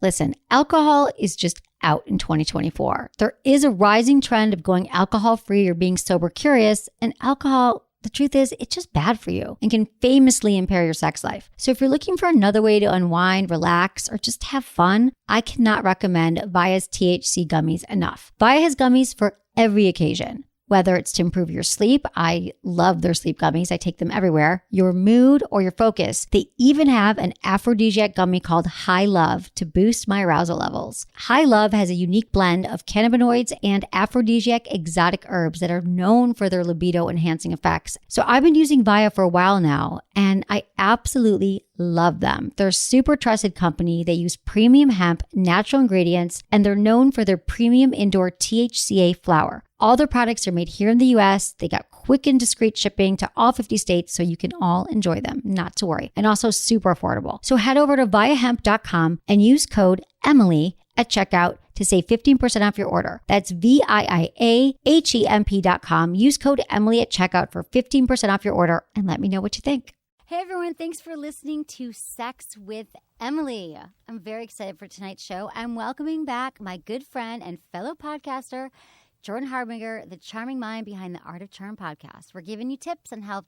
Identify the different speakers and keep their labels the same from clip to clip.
Speaker 1: Listen, alcohol is just out in 2024. There is a rising trend of going alcohol-free or being sober curious, and alcohol, the truth is, it's just bad for you and can famously impair your sex life. So if you're looking for another way to unwind, relax, or just have fun, I cannot recommend Via's THC gummies enough. Via has gummies for every occasion. Whether it's to improve your sleep, I love their sleep gummies. I take them everywhere. Your mood or your focus. They even have an aphrodisiac gummy called High Love to boost my arousal levels. High Love has a unique blend of cannabinoids and aphrodisiac exotic herbs that are known for their libido enhancing effects. So I've been using Via for a while now, and I absolutely love them. They're a super trusted company. They use premium hemp, natural ingredients, and they're known for their premium indoor THCA flower. All their products are made here in the US. They got quick and discreet shipping to all 50 states, so you can all enjoy them, not to worry. And also super affordable. So head over to viahemp.com and use code Emily at checkout to save 15% off your order. That's VIIAHEMP.com. Use code Emily at checkout for 15% off your order and let me know what you think. Hey everyone, thanks for listening to Sex with Emily. I'm very excited for tonight's show. I'm welcoming back my good friend and fellow podcaster, Jordan Harbinger, the charming mind behind the Art of Charm podcast. We're giving you tips on how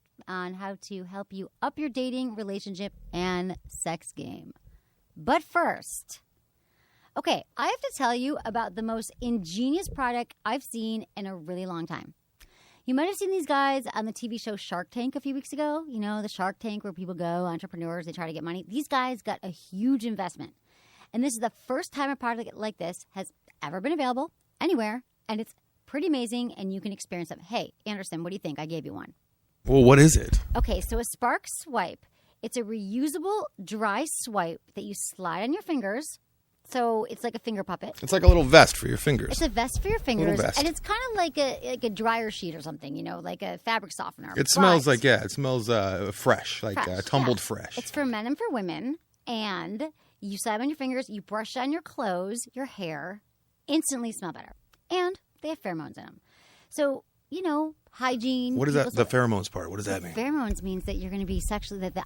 Speaker 1: to help you up your dating, relationship, and sex game. But first, okay, I have to tell you about the most ingenious product I've seen in a really long time. You might have seen these guys on the TV show Shark Tank a few weeks ago. You know, the Shark Tank where people go, entrepreneurs, they try to get money. These guys got a huge investment. And this is the first time a product like this has ever been available anywhere. And it's pretty amazing, and you can experience it. Hey, Anderson, what do you think? I gave you one.
Speaker 2: Well, what is it?
Speaker 1: Okay, so a Spark Swipe. It's a reusable dry swipe that you slide on your fingers. So it's like a finger puppet.
Speaker 2: It's like a little vest for your fingers.
Speaker 1: It's a vest for your fingers.
Speaker 2: Little vest.
Speaker 1: And it's kind of like a dryer sheet or something, you know, like a fabric softener.
Speaker 2: It smells like, it smells fresh, like tumbled fresh.
Speaker 1: It's for men and for women. And you slide them on your fingers, you brush on your clothes, your hair, instantly smell better. And they have pheromones in them. So, you know, hygiene.
Speaker 2: What is that? The pheromones part. What does that mean?
Speaker 1: Pheromones means that you're going to be sexually, that the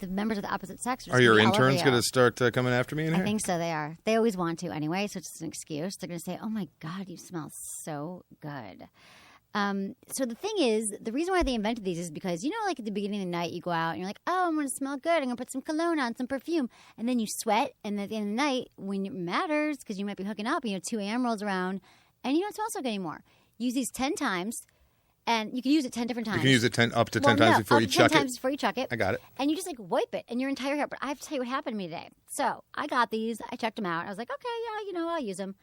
Speaker 1: members of the opposite sex
Speaker 2: are your interns going to start coming after me in here?
Speaker 1: I think so. They are. They always want to anyway, so it's just an excuse. They're going to say, oh my God, you smell so good. So the thing is, the reason why they invented these is because, you know, like at the beginning of the night, you go out and you're like, oh, I'm going to smell good. I'm going to put some cologne on, some perfume. And then you sweat. And at the end of the night, when it matters, because you might be hooking up, 2 a.m. rolls around, and you don't smell so good anymore. Use these 10 times, and you can use it 10 different times.
Speaker 2: You can use it up to 10 times before you chuck it.
Speaker 1: 10 times before you chuck it.
Speaker 2: I got it.
Speaker 1: And you just wipe it, and your entire hair. But I have to tell you what happened to me today. So I got these. I checked them out. I was like, okay, yeah, I'll use them.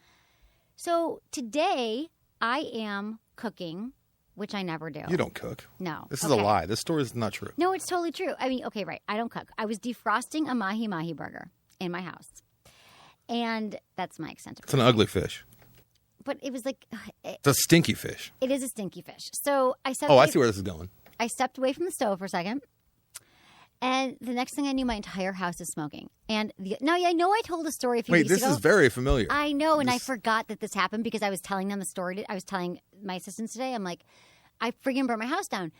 Speaker 1: So today I am cooking, which I never do.
Speaker 2: You don't cook.
Speaker 1: No.
Speaker 2: This is a lie. This story is not true.
Speaker 1: No, it's totally true. I mean, okay, right. I don't cook. I was defrosting a mahi-mahi burger in my house. And that's my extent of
Speaker 2: It's an ugly fish.
Speaker 1: But it was like...
Speaker 2: It's a stinky fish.
Speaker 1: It is a stinky fish. So I stepped
Speaker 2: I see where this is going.
Speaker 1: I stepped away from the stove for a second. And the next thing I knew, my entire house is smoking. And I know I told a story a few weeks ago.
Speaker 2: Wait, this is very familiar.
Speaker 1: I know, and I forgot that this happened because I was telling them the story. I was telling my assistants today, I'm like, I friggin' burned my house down.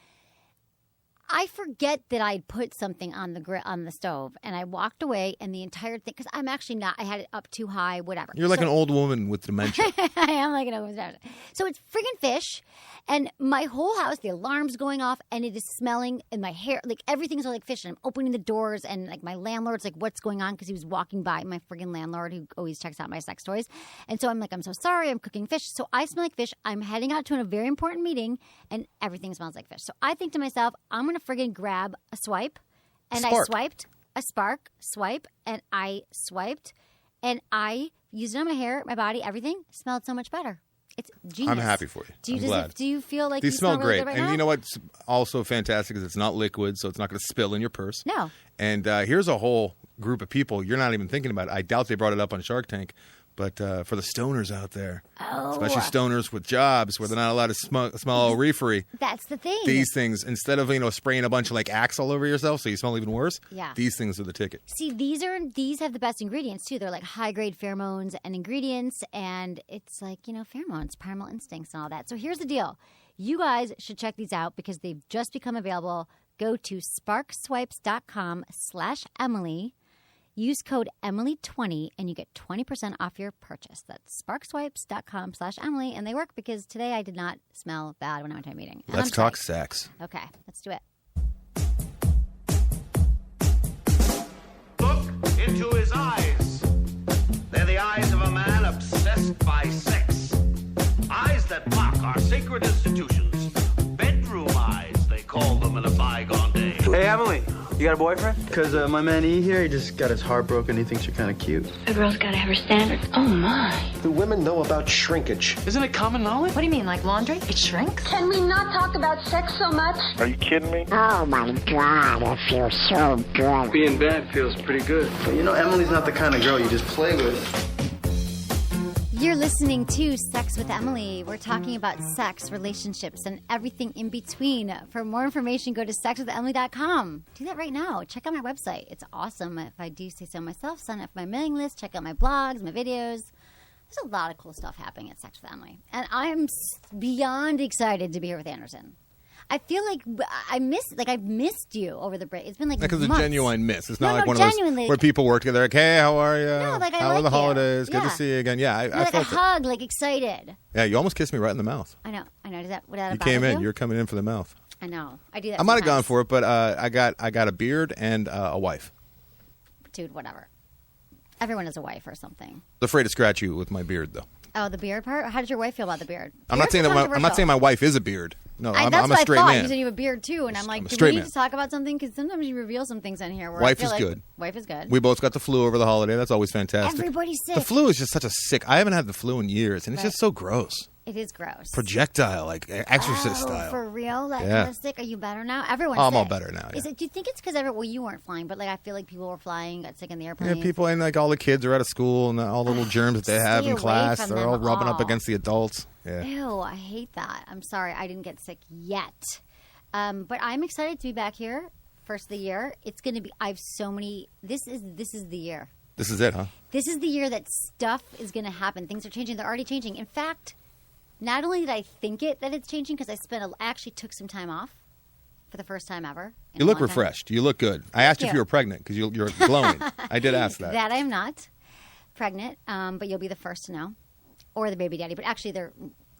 Speaker 1: I forget that I'd put something on the stove, and I walked away, and the entire thing, because I'm actually not, I had it up too high, whatever.
Speaker 2: You're like an old woman with dementia.
Speaker 1: I am like an old woman. So it's friggin' fish, and my whole house, the alarm's going off, and it is smelling, and my hair, like everything's all like fish, and I'm opening the doors, and like my landlord's like, what's going on? Because he was walking by, my friggin' landlord who always checks out my sex toys. And so I'm like, I'm so sorry, I'm cooking fish. So I smell like fish. I'm heading out to a very important meeting, and everything smells like fish. So I think to myself, I'm going to friggin' grab a swipe, and I swiped a Spark swipe, and I swiped, and I used it on my hair, my body, everything. It smelled so much better. It's genius.
Speaker 2: I'm happy for you. I'm glad.
Speaker 1: Do you feel like
Speaker 2: these smell
Speaker 1: really
Speaker 2: great?
Speaker 1: good right
Speaker 2: and
Speaker 1: now?
Speaker 2: You know what's also fantastic is it's not liquid, so it's not going to spill in your purse.
Speaker 1: No.
Speaker 2: And here's a whole group of people you're not even thinking about it. I doubt they brought it up on Shark Tank. But for the stoners out there, especially stoners with jobs where they're not allowed to smell reefery.
Speaker 1: That's the thing.
Speaker 2: These things, instead of spraying a bunch of like Axe all over yourself so you smell even worse, these things are the ticket.
Speaker 1: See, these have the best ingredients too. They're like high grade pheromones and ingredients, and it's like pheromones, primal instincts, and all that. So here's the deal: you guys should check these out because they've just become available. Go to sparkswipes.com/Emily. Use code Emily20 and you get 20% off your purchase. That's sparkswipes.com/Emily. And they work because today I did not smell bad when I went to a meeting. And
Speaker 2: Let's talk sex.
Speaker 1: Okay, let's do it.
Speaker 3: Look into his eyes. They're the eyes of a man obsessed by sex. Eyes that mock our sacred institutions. Bedroom eyes, they call them in a bygone day.
Speaker 4: Hey, Emily, you got a boyfriend? Because my man E here, he just got his heart broken. He thinks you're kind of cute.
Speaker 5: A girl's got to have her standards. Oh, my.
Speaker 6: Do women know about shrinkage?
Speaker 4: Isn't it common knowledge?
Speaker 5: What do you mean, like laundry? It shrinks?
Speaker 7: Can we not talk about sex so much?
Speaker 6: Are you kidding me?
Speaker 8: Oh my God, it feels so good.
Speaker 4: Being bad feels pretty good. But you know, Emily's not the kind of girl you just play with.
Speaker 1: You're listening to Sex with Emily. We're talking about sex, relationships, and everything in between. For more information, go to sexwithemily.com. Do that right now. Check out my website. It's awesome. If I do say so myself, sign up for my mailing list. Check out my blogs, my videos. There's a lot of cool stuff happening at Sex with Emily. And I'm beyond excited to be here with Anderson. I feel like I've missed you over the break. It's been like
Speaker 2: Because
Speaker 1: months.
Speaker 2: it's a genuine miss. It's not like one of
Speaker 1: genuinely.
Speaker 2: those where people work together like, hey, how are you?
Speaker 1: No, like, I
Speaker 2: how are
Speaker 1: like
Speaker 2: the
Speaker 1: you.
Speaker 2: holidays? Good
Speaker 1: Yeah.
Speaker 2: to see you again. Yeah, I
Speaker 1: Like a
Speaker 2: felt it.
Speaker 1: hug, like excited.
Speaker 2: Yeah, you almost kissed me right in the mouth.
Speaker 1: I know. Does that
Speaker 2: You came
Speaker 1: bother
Speaker 2: in. You're coming in for the mouth.
Speaker 1: I know. I do that.
Speaker 2: I might have gone
Speaker 1: sometimes.
Speaker 2: for it, but I got a beard and a wife.
Speaker 1: Dude, whatever. Everyone has a wife or something.
Speaker 2: I was afraid to scratch you with my beard, though.
Speaker 1: Oh, the beard part? How does your wife feel about the beard?
Speaker 2: I'm not saying my wife is a beard. No,
Speaker 1: that's
Speaker 2: I'm a
Speaker 1: what
Speaker 2: straight
Speaker 1: I thought.
Speaker 2: man.
Speaker 1: You said you have a beard too, and I'm like,
Speaker 2: I'm a
Speaker 1: do
Speaker 2: straight
Speaker 1: we need
Speaker 2: man.
Speaker 1: to talk about something? Because sometimes you reveal some things in here. Where
Speaker 2: Wife
Speaker 1: I feel
Speaker 2: is
Speaker 1: like
Speaker 2: good.
Speaker 1: Wife is good.
Speaker 2: We both got the flu over the holiday. That's always fantastic.
Speaker 1: Everybody's sick.
Speaker 2: The flu is just such a sick. I haven't had the flu in years, and it's just so gross.
Speaker 1: It is gross.
Speaker 2: Projectile, like exorcist style.
Speaker 1: For real? That
Speaker 2: Yeah.
Speaker 1: kind of sick? Are you better now? Everyone's
Speaker 2: Oh, I'm all
Speaker 1: sick.
Speaker 2: better now,
Speaker 1: Is
Speaker 2: yeah.
Speaker 1: it? Do you think it's because you weren't flying, but like I feel like people were flying, got sick in the airplane.
Speaker 2: Yeah, people and like all the kids are out of school, and all the little germs that they have
Speaker 1: Stay
Speaker 2: in
Speaker 1: away
Speaker 2: class,
Speaker 1: from
Speaker 2: they're
Speaker 1: them
Speaker 2: all rubbing up
Speaker 1: all.
Speaker 2: against the adults. Yeah.
Speaker 1: Ew, I hate that. I'm sorry, I didn't get sick yet. But I'm excited to be back here. First of the year. It's going to be, I have so many, this is the year.
Speaker 2: This is it, huh?
Speaker 1: This is the year that stuff is going to happen. Things are changing. They're already changing. In fact, not only did I think that it's changing, because I actually took some time off for the first time ever.
Speaker 2: You look refreshed. You look good. I asked you if
Speaker 1: you.
Speaker 2: you were pregnant because you're glowing. I did ask that.
Speaker 1: That I am not pregnant, but you'll be the first to know. Or the baby daddy. But actually, there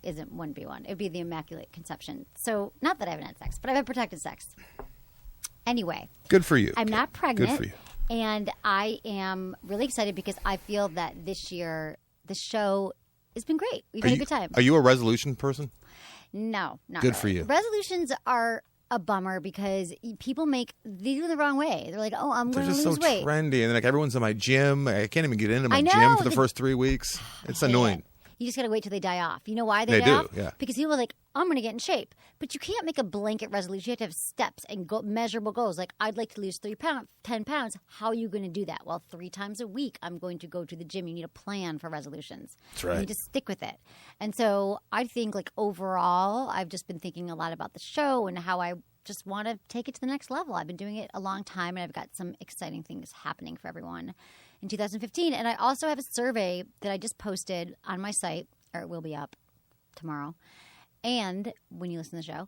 Speaker 1: wouldn't be one. It would be the Immaculate Conception. So, not that I haven't had sex, but I've had protected sex. Anyway.
Speaker 2: Good for you.
Speaker 1: I'm not pregnant.
Speaker 2: Good for you.
Speaker 1: And I am really excited because I feel that this year, the show has been great. We've had a good time.
Speaker 2: Are you a resolution person?
Speaker 1: No, not
Speaker 2: Good
Speaker 1: really.
Speaker 2: for you.
Speaker 1: Resolutions are a bummer because people they do it the wrong way. They're like, oh, I'm
Speaker 2: They're
Speaker 1: going to
Speaker 2: just
Speaker 1: lose
Speaker 2: so
Speaker 1: weight.
Speaker 2: trendy, and then like everyone's in my gym. I can't even get into my
Speaker 1: I know,
Speaker 2: gym for the first 3 weeks. It's annoying.
Speaker 1: You just got to wait till they die off. You know why they
Speaker 2: They
Speaker 1: die
Speaker 2: do,
Speaker 1: off?
Speaker 2: yeah.
Speaker 1: Because people are like, I'm going to get in shape. But you can't make a blanket resolution. You have to have steps and measurable goals. Like, I'd like to lose 10 pounds. How are you going to do that? Well, 3 times a week, I'm going to go to the gym. You need a plan for resolutions.
Speaker 2: That's right.
Speaker 1: You need to stick with it. And so I think, like, overall, I've just been thinking a lot about the show and how I just want to take it to the next level. I've been doing it a long time, and I've got some exciting things happening for everyone in 2015. And I also have a survey that I just posted on my site, or it will be up tomorrow, and when you listen to the show.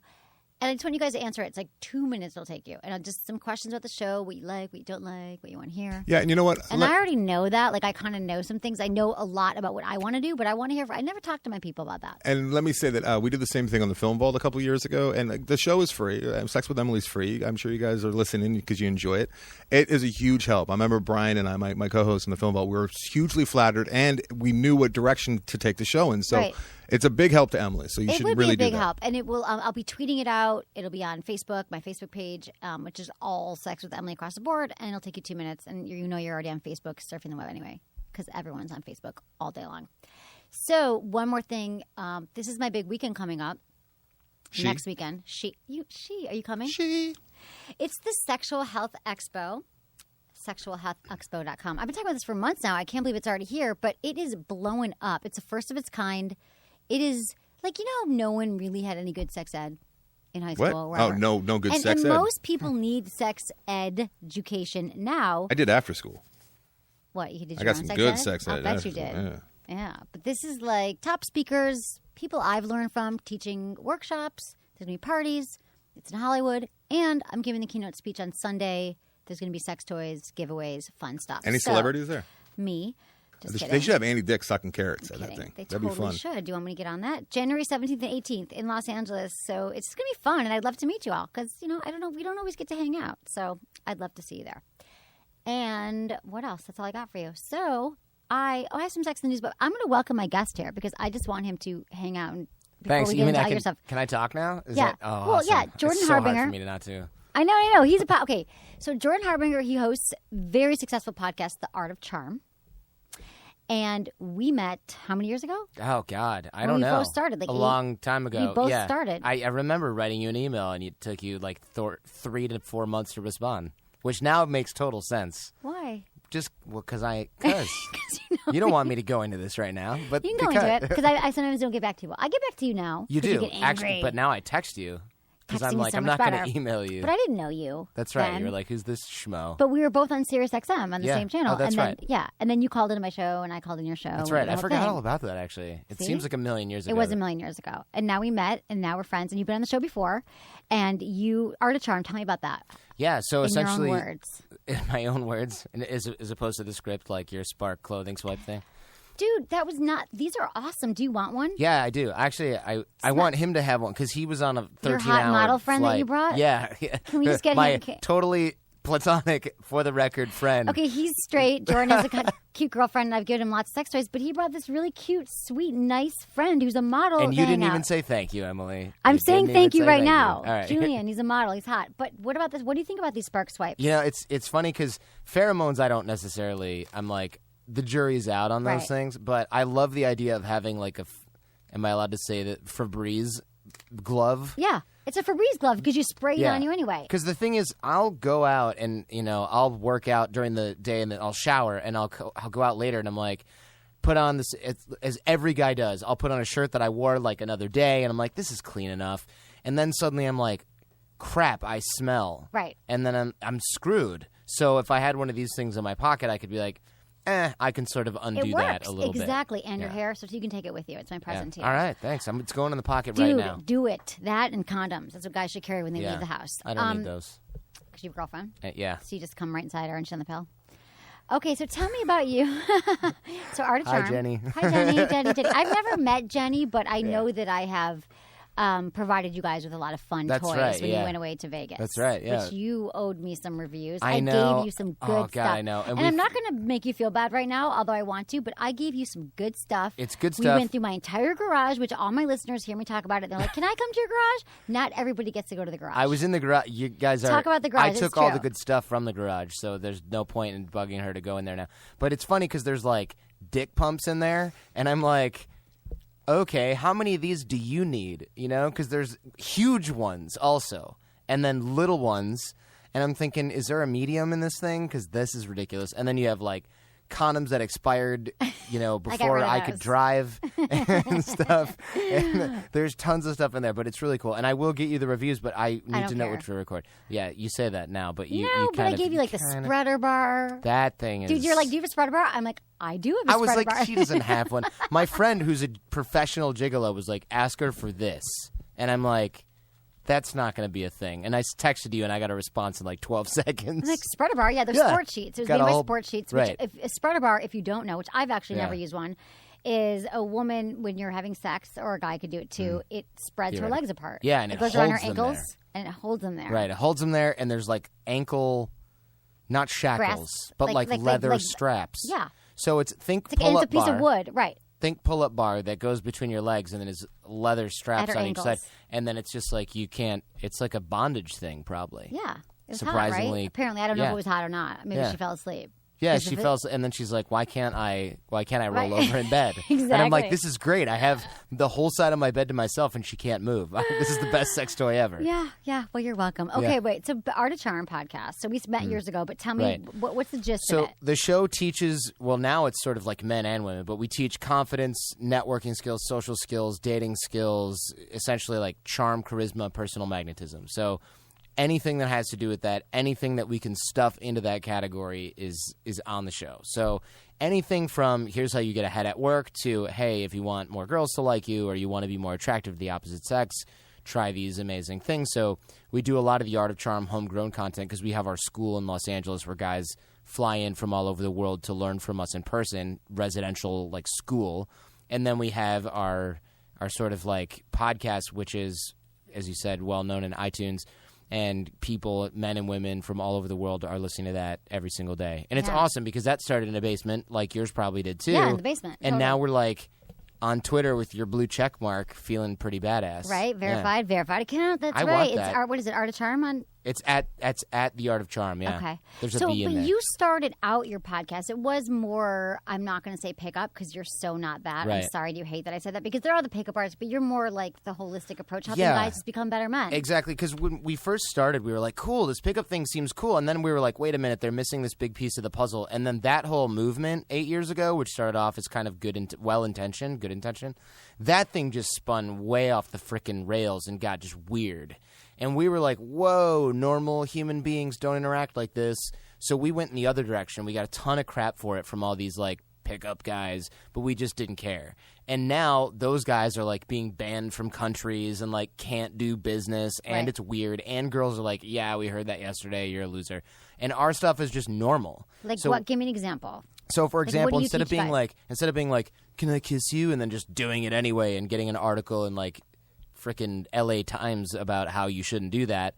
Speaker 1: And I just want you guys to answer it. It's like 2 minutes it'll take you. And just some questions about the show, what you like, what you don't like, what you want to hear.
Speaker 2: Yeah, and you know what?
Speaker 1: And I already know that. Like, I kind of know some things. I know a lot about what I want to do, but I want to hear. I never talk to my people about that.
Speaker 2: And let me say that we did the same thing on the Film Vault a couple years ago, and the show is free. Sex with Emily's free. I'm sure you guys are listening because you enjoy it. It is a huge help. I remember Brian and I, my co-host in the Film Vault, we were hugely flattered, and we knew what direction to take the show in. So
Speaker 1: Right.
Speaker 2: it's a big help to Emily. So you should really do that.
Speaker 1: It would be a big help, and it will. I'll be tweeting it out. It'll be on Facebook, my Facebook page, which is all Sex with Emily across the board, and it'll take you 2 minutes. And you're already on Facebook, surfing the web anyway, because everyone's on Facebook all day long. So one more thing, this is my big weekend coming up. Next weekend. Are you coming? It's the Sexual Health Expo. sexualhealthexpo.com. I've been talking about this for months now. I can't believe it's already here, but it is blowing up. It's the first of its kind. It is like, no one really had any good sex ed in high school.
Speaker 2: What? Oh, no good sex
Speaker 1: and
Speaker 2: ed.
Speaker 1: most people need sex ed education now.
Speaker 2: I did after school.
Speaker 1: What, you did?
Speaker 2: I got some good sex ed.
Speaker 1: I bet you did. Yeah, but this is like top speakers, people I've learned from, teaching workshops. There's going to be parties. It's in Hollywood. And I'm giving the keynote speech on Sunday There's going to be sex toys, giveaways, fun stuff.
Speaker 2: Any celebrities there?
Speaker 1: Me. Just kidding.
Speaker 2: They should have Andy Dick sucking carrots at that
Speaker 1: Kidding.
Speaker 2: thing.
Speaker 1: They
Speaker 2: That'd
Speaker 1: totally
Speaker 2: be fun.
Speaker 1: should. Do you want me to get on that? January 17th and 18th in Los Angeles. So it's just going to be fun, and I'd love to meet you all because, I don't know, we don't always get to hang out. So I'd love to see you there. And what else? That's all I got for you. So I have some sex in the news, but I'm going to welcome my guest here because I just want him to hang out and before
Speaker 9: Thanks.
Speaker 1: we
Speaker 9: You
Speaker 1: get
Speaker 9: mean
Speaker 1: into
Speaker 9: I
Speaker 1: all your
Speaker 9: can,
Speaker 1: stuff.
Speaker 9: can I talk now?
Speaker 1: Yeah. Well, yeah, Jordan
Speaker 9: it's so
Speaker 1: Harbinger.
Speaker 9: hard for me to not to.
Speaker 1: I know. He's okay. So Jordan Harbinger, he hosts very successful podcast, The Art of Charm. And we met how many years ago?
Speaker 9: Oh, God. I
Speaker 1: When
Speaker 9: don't
Speaker 1: we
Speaker 9: know.
Speaker 1: both started,
Speaker 9: a long time ago.
Speaker 1: We both
Speaker 9: yeah.
Speaker 1: started.
Speaker 9: I remember writing you an email, and it took you like 3 to 4 months to respond, which now makes total sense.
Speaker 1: Why?
Speaker 9: Just because you don't want me to go into this right now, but
Speaker 1: You can go into it because I sometimes don't get back to you. Well, I get back to you now.
Speaker 9: You
Speaker 1: 'cause
Speaker 9: do
Speaker 1: You get angry.
Speaker 9: actually, but now I text you because I'm
Speaker 1: Texting is
Speaker 9: like
Speaker 1: so
Speaker 9: I'm
Speaker 1: much
Speaker 9: not going
Speaker 1: better.
Speaker 9: to email you.
Speaker 1: But I didn't know you.
Speaker 9: That's right.
Speaker 1: then.
Speaker 9: You were like, "Who's this schmo?"
Speaker 1: But we were both on Sirius XM on the
Speaker 9: Yeah.
Speaker 1: same channel.
Speaker 9: Oh, that's
Speaker 1: and then,
Speaker 9: right.
Speaker 1: Yeah, and then you called into my show, and I called in your show.
Speaker 9: That's right.
Speaker 1: and
Speaker 9: I
Speaker 1: the whole
Speaker 9: forgot
Speaker 1: thing.
Speaker 9: all about that. Actually, it
Speaker 1: See?
Speaker 9: seems like a million years ago.
Speaker 1: It was a million years ago, and now we met, and now we're friends. And you've been on the show before, and you Art of Charm. Tell me about that.
Speaker 9: Yeah. So
Speaker 1: in
Speaker 9: essentially,
Speaker 1: your own words.
Speaker 9: in my own words, and as opposed to the script, like your Spark clothing swipe thing.
Speaker 1: Dude, that was not. These are awesome. Do you want one?
Speaker 9: Yeah, I do. Actually, I want him to have one because he was on a 13-hour
Speaker 1: Your hot model friend that you brought?
Speaker 9: Yeah.
Speaker 1: Can we just get
Speaker 9: my
Speaker 1: him?
Speaker 9: totally platonic, for the record, friend.
Speaker 1: Okay, he's straight. Jordan has a cute girlfriend, and I've given him lots of sex toys. But he brought this really cute, sweet, nice friend who's a model.
Speaker 9: And you
Speaker 1: to
Speaker 9: didn't
Speaker 1: hang
Speaker 9: even
Speaker 1: out.
Speaker 9: say thank you, Emily.
Speaker 1: I'm
Speaker 9: You
Speaker 1: saying
Speaker 9: didn't
Speaker 1: thank
Speaker 9: even
Speaker 1: you
Speaker 9: say
Speaker 1: right
Speaker 9: thank
Speaker 1: now.
Speaker 9: All right.
Speaker 1: Julian, he's a model. He's hot. But what about this? What do you think about these spark swipes?
Speaker 9: You know, it's funny because pheromones, I don't necessarily. I'm like, the jury's out on those
Speaker 1: Right.
Speaker 9: things, but I love the idea of having like am I allowed to say that Febreze glove?
Speaker 1: Yeah. It's a Febreze glove because you spray it on you anyway.
Speaker 9: Because the thing is, I'll go out and, I'll work out during the day and then I'll shower and I'll go out later and I'm like, put on this, as every guy does, I'll put on a shirt that I wore like another day and I'm like, this is clean enough. And then suddenly I'm like, crap, I smell.
Speaker 1: Right.
Speaker 9: And then I'm screwed. So if I had one of these things in my pocket, I could be like, I can sort of undo
Speaker 1: It works.
Speaker 9: that a little bit.
Speaker 1: Exactly. And your
Speaker 9: Yeah.
Speaker 1: hair, so you can take it with you. It's my present to you.
Speaker 9: All right, thanks. It's going in the pocket
Speaker 1: Dude,
Speaker 9: right now.
Speaker 1: do it. That and condoms. That's what guys should carry when they
Speaker 9: Yeah.
Speaker 1: leave the house.
Speaker 9: I don't need those.
Speaker 1: Because you have a girlfriend?
Speaker 9: Yeah.
Speaker 1: So you just come right inside her and she's on the pill? Okay, so tell me about you. So Art of
Speaker 9: Hi,
Speaker 1: Charm.
Speaker 9: Jenny.
Speaker 1: Hi, Jenny. I've never met Jenny, but I know that I have provided you guys with a lot of fun
Speaker 9: That's
Speaker 1: toys
Speaker 9: right,
Speaker 1: when
Speaker 9: yeah.
Speaker 1: you went away to Vegas.
Speaker 9: That's right, yeah.
Speaker 1: Which you owed me some reviews.
Speaker 9: I know.
Speaker 1: Gave you some good
Speaker 9: Oh, God,
Speaker 1: stuff.
Speaker 9: I know. And
Speaker 1: And I'm
Speaker 9: we've-
Speaker 1: not going to make you feel bad right now, although I want to, but I gave you some good stuff.
Speaker 9: It's good
Speaker 1: We
Speaker 9: stuff.
Speaker 1: went through my entire garage, which all my listeners hear me talk about it. They're like, can I come to your garage? Not everybody gets to go to the garage.
Speaker 9: I was in the garage. You guys are.
Speaker 1: Talk about the garage.
Speaker 9: I
Speaker 1: It's
Speaker 9: took all
Speaker 1: true.
Speaker 9: the good stuff from the garage, so there's no point in bugging her to go in there now. But it's funny because there's like dick pumps in there, and I'm like, okay, how many of these do you need? Because there's huge ones also, and then little ones. And I'm thinking, is there a medium in this thing? Because this is ridiculous. And then you have like condoms that expired, before
Speaker 1: rid of
Speaker 9: I could
Speaker 1: those.
Speaker 9: drive and stuff. And there's tons of stuff in there, but it's really cool. And I will get you the reviews, but I need
Speaker 1: don't
Speaker 9: to know
Speaker 1: care.
Speaker 9: what to record. Yeah, you say that now, but you
Speaker 1: No, but
Speaker 9: kind
Speaker 1: I
Speaker 9: of,
Speaker 1: gave you like the
Speaker 9: kinda-
Speaker 1: spreader bar.
Speaker 9: That thing is.
Speaker 1: Dude, you're like, do you have a spreader bar? I'm like, I do have a
Speaker 9: I was
Speaker 1: spreader
Speaker 9: like,
Speaker 1: bar.
Speaker 9: she doesn't have one. My friend, who's a professional gigolo, was like, ask her for this, and I'm like, that's not going to be a thing. And I texted you, and I got a response in like 12 seconds.
Speaker 1: Like spreader bar, yeah, they're
Speaker 9: Yeah.
Speaker 1: sport sheets. There's
Speaker 9: Got
Speaker 1: made
Speaker 9: a
Speaker 1: by
Speaker 9: whole-
Speaker 1: sport sheets.
Speaker 9: right.
Speaker 1: Which, if a spreader bar, if you don't know, which I've actually
Speaker 9: Yeah.
Speaker 1: never used one, is a woman when you're having sex, or a guy could do it too. It spreads her
Speaker 9: Right.
Speaker 1: legs apart.
Speaker 9: Yeah, and it
Speaker 1: goes around her
Speaker 9: holds them
Speaker 1: ankles
Speaker 9: there.
Speaker 1: and it holds them there.
Speaker 9: Right, it holds them there, and there's like ankle, not shackles,
Speaker 1: Grass-
Speaker 9: but
Speaker 1: like-
Speaker 9: like
Speaker 1: like-
Speaker 9: leather
Speaker 1: like-
Speaker 9: straps.
Speaker 1: Yeah.
Speaker 9: So it's
Speaker 1: It's and
Speaker 9: pull-up
Speaker 1: it's a piece
Speaker 9: bar.
Speaker 1: of wood, right?
Speaker 9: Think pull-up bar that goes between your legs, and then is leather straps
Speaker 1: At her
Speaker 9: on
Speaker 1: ankles.
Speaker 9: each side, and then it's just like you can't. It's like a bondage thing, probably.
Speaker 1: Yeah. It was
Speaker 9: Surprisingly-
Speaker 1: hot, right? Apparently, I don't know if
Speaker 9: yeah.
Speaker 1: it was hot or not. Maybe
Speaker 9: Yeah.
Speaker 1: she fell asleep.
Speaker 9: Yeah,
Speaker 1: Is
Speaker 9: she
Speaker 1: it-
Speaker 9: fell, and then she's like, "Why can't I roll
Speaker 1: Right.
Speaker 9: over in bed?" And I'm like,
Speaker 1: Exactly.
Speaker 9: "This is great. I have the whole side of my bed to myself, and she can't move. This is the best sex toy ever."
Speaker 1: Yeah. Well, you're welcome. Okay,
Speaker 9: Yeah.
Speaker 1: wait. So, the Art of Charm podcast. So we met years ago, but tell me,
Speaker 9: Right.
Speaker 1: what's the gist
Speaker 9: So
Speaker 1: of it?
Speaker 9: the show teaches. Well, now it's sort of like men and women, but we teach confidence, networking skills, social skills, dating skills, essentially like charm, charisma, personal magnetism. So anything that has to do with that, anything that we can stuff into that category is on the show. So anything from here's how you get ahead at work to, hey, if you want more girls to like you or you want to be more attractive to the opposite sex, try these amazing things. So we do a lot of the Art of Charm homegrown content because we have our school in Los Angeles where guys fly in from all over the world to learn from us in person, residential like school. And then we have our sort of like podcast, which is, as you said, well known in iTunes. And people, men and women from all over the world are listening to that every single day. And it's awesome because that started in a basement like yours probably did too.
Speaker 1: Yeah, in the basement.
Speaker 9: And now we're like on Twitter with your blue check mark feeling pretty badass.
Speaker 1: Right? Verified account. That's
Speaker 9: I
Speaker 1: right.
Speaker 9: want that.
Speaker 1: It's what is it, Art of Charm on?
Speaker 9: It's at the Art of Charm, yeah.
Speaker 1: Okay.
Speaker 9: There's a B in there.
Speaker 1: But you started out your podcast. It was more, I'm not going to say pickup because you're so not that.
Speaker 9: Right.
Speaker 1: I'm sorry you hate that I said that because there are the pickup artists, but you're more like the holistic approach, helping
Speaker 9: Yeah.
Speaker 1: guys just become better men.
Speaker 9: Exactly, because when we first started, we were like, cool, this pickup thing seems cool. And then we were like, wait a minute, they're missing this big piece of the puzzle. And then that whole movement 8 years ago, which started off as kind of good intention, that thing just spun way off the frickin' rails and got just weird. And we were like, whoa, normal human beings don't interact like this. So we went in the other direction. We got a ton of crap for it from all these like pickup guys, but we just didn't care. And now those guys are like being banned from countries and like can't do business and It's weird. And girls are like, yeah, we heard that yesterday. You're a loser. And our stuff is just normal.
Speaker 1: Like
Speaker 9: so,
Speaker 1: what? Give me an example.
Speaker 9: So for example,
Speaker 1: what do you
Speaker 9: instead of
Speaker 1: teach
Speaker 9: being
Speaker 1: guys?
Speaker 9: like, can I kiss you? And then just doing it anyway and getting an article in like frickin' LA Times about how you shouldn't do that.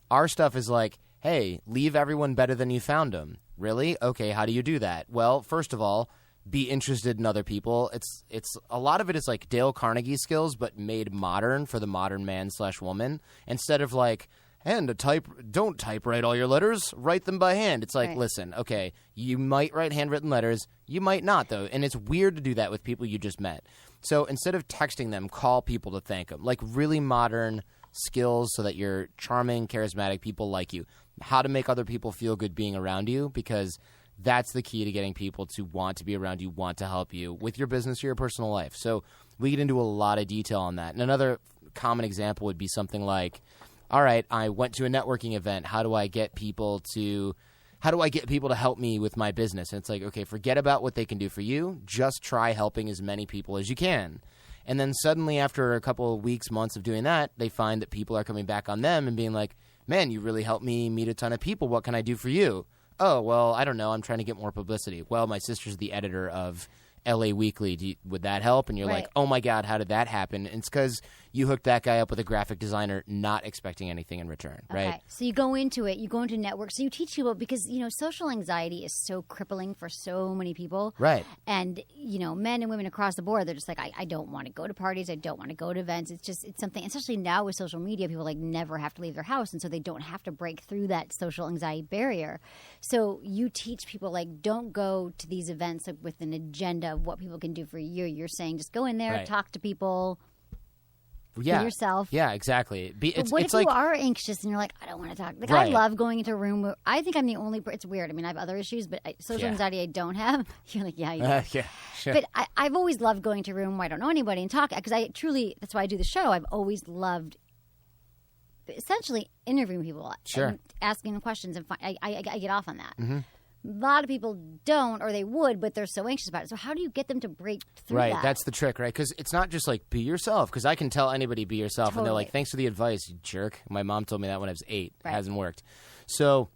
Speaker 9: Our stuff is like, hey, leave everyone better than you found them. Really? Okay, how do you do that? Well, first of all, be interested in other people. It's a lot of it is like Dale Carnegie skills, but made modern for the modern man/woman. Instead of like, don't typewrite all your letters, write them by hand. It's like, listen, okay, you might write handwritten letters, you might not though, and it's weird to do that with people you just met. So instead of texting them, call people to thank them. Like really modern skills so that you're charming, charismatic, people like you. How to make other people feel good being around you, because that's the key to getting people to want to be around you, want to help you with your business or your personal life. So we get into a lot of detail on that. And another common example would be something like, all right, I went to a networking event. How do I get people to help me with my business? And it's like, okay, forget about what they can do for you. Just try helping as many people as you can. And then suddenly after a couple of weeks, months of doing that, they find that people are coming back on them and being like, man, you really helped me meet a ton of people. What can I do for you? Oh, well, I don't know. I'm trying to get more publicity. Well, my sister's the editor of LA Weekly. Would that help? And you're like, oh my God, how did that happen? And it's because you hooked that guy up with a graphic designer, not expecting anything in return, right?
Speaker 1: Okay, so you go into network. So you teach people because, social anxiety is so crippling for so many people.
Speaker 9: Right.
Speaker 1: And, men and women across the board, they're just like, I don't want to go to parties. I don't want to go to events. It's something, especially now with social media, people like never have to leave their house. And so they don't have to break through that social anxiety barrier. So you teach people like, don't go to these events with an agenda of what people can do for you. You're saying just go in there, talk to people.
Speaker 9: Yeah.
Speaker 1: Yourself.
Speaker 9: Yeah, exactly.
Speaker 1: What if you are anxious and you're like, I don't want to talk? Like, I love going into a room where I think I'm the only. It's weird. I mean, I have other issues, but social anxiety I don't have. You're like, yeah, you do.
Speaker 9: Yeah, sure.
Speaker 1: But I've always loved going to a room where I don't know anybody and talk, because that's why I do the show. I've always loved essentially interviewing people, and asking them questions, and I get off on that. Mm-hmm. A lot of people don't, or they would, but they're so anxious about it. So how do you get them to break through that?
Speaker 9: Right, that's the trick, right? Because it's not just like, be yourself. Because I can tell anybody, be yourself. Totally. And they're like, thanks for the advice, you jerk. My mom told me that when I was 8. Right. It hasn't worked. So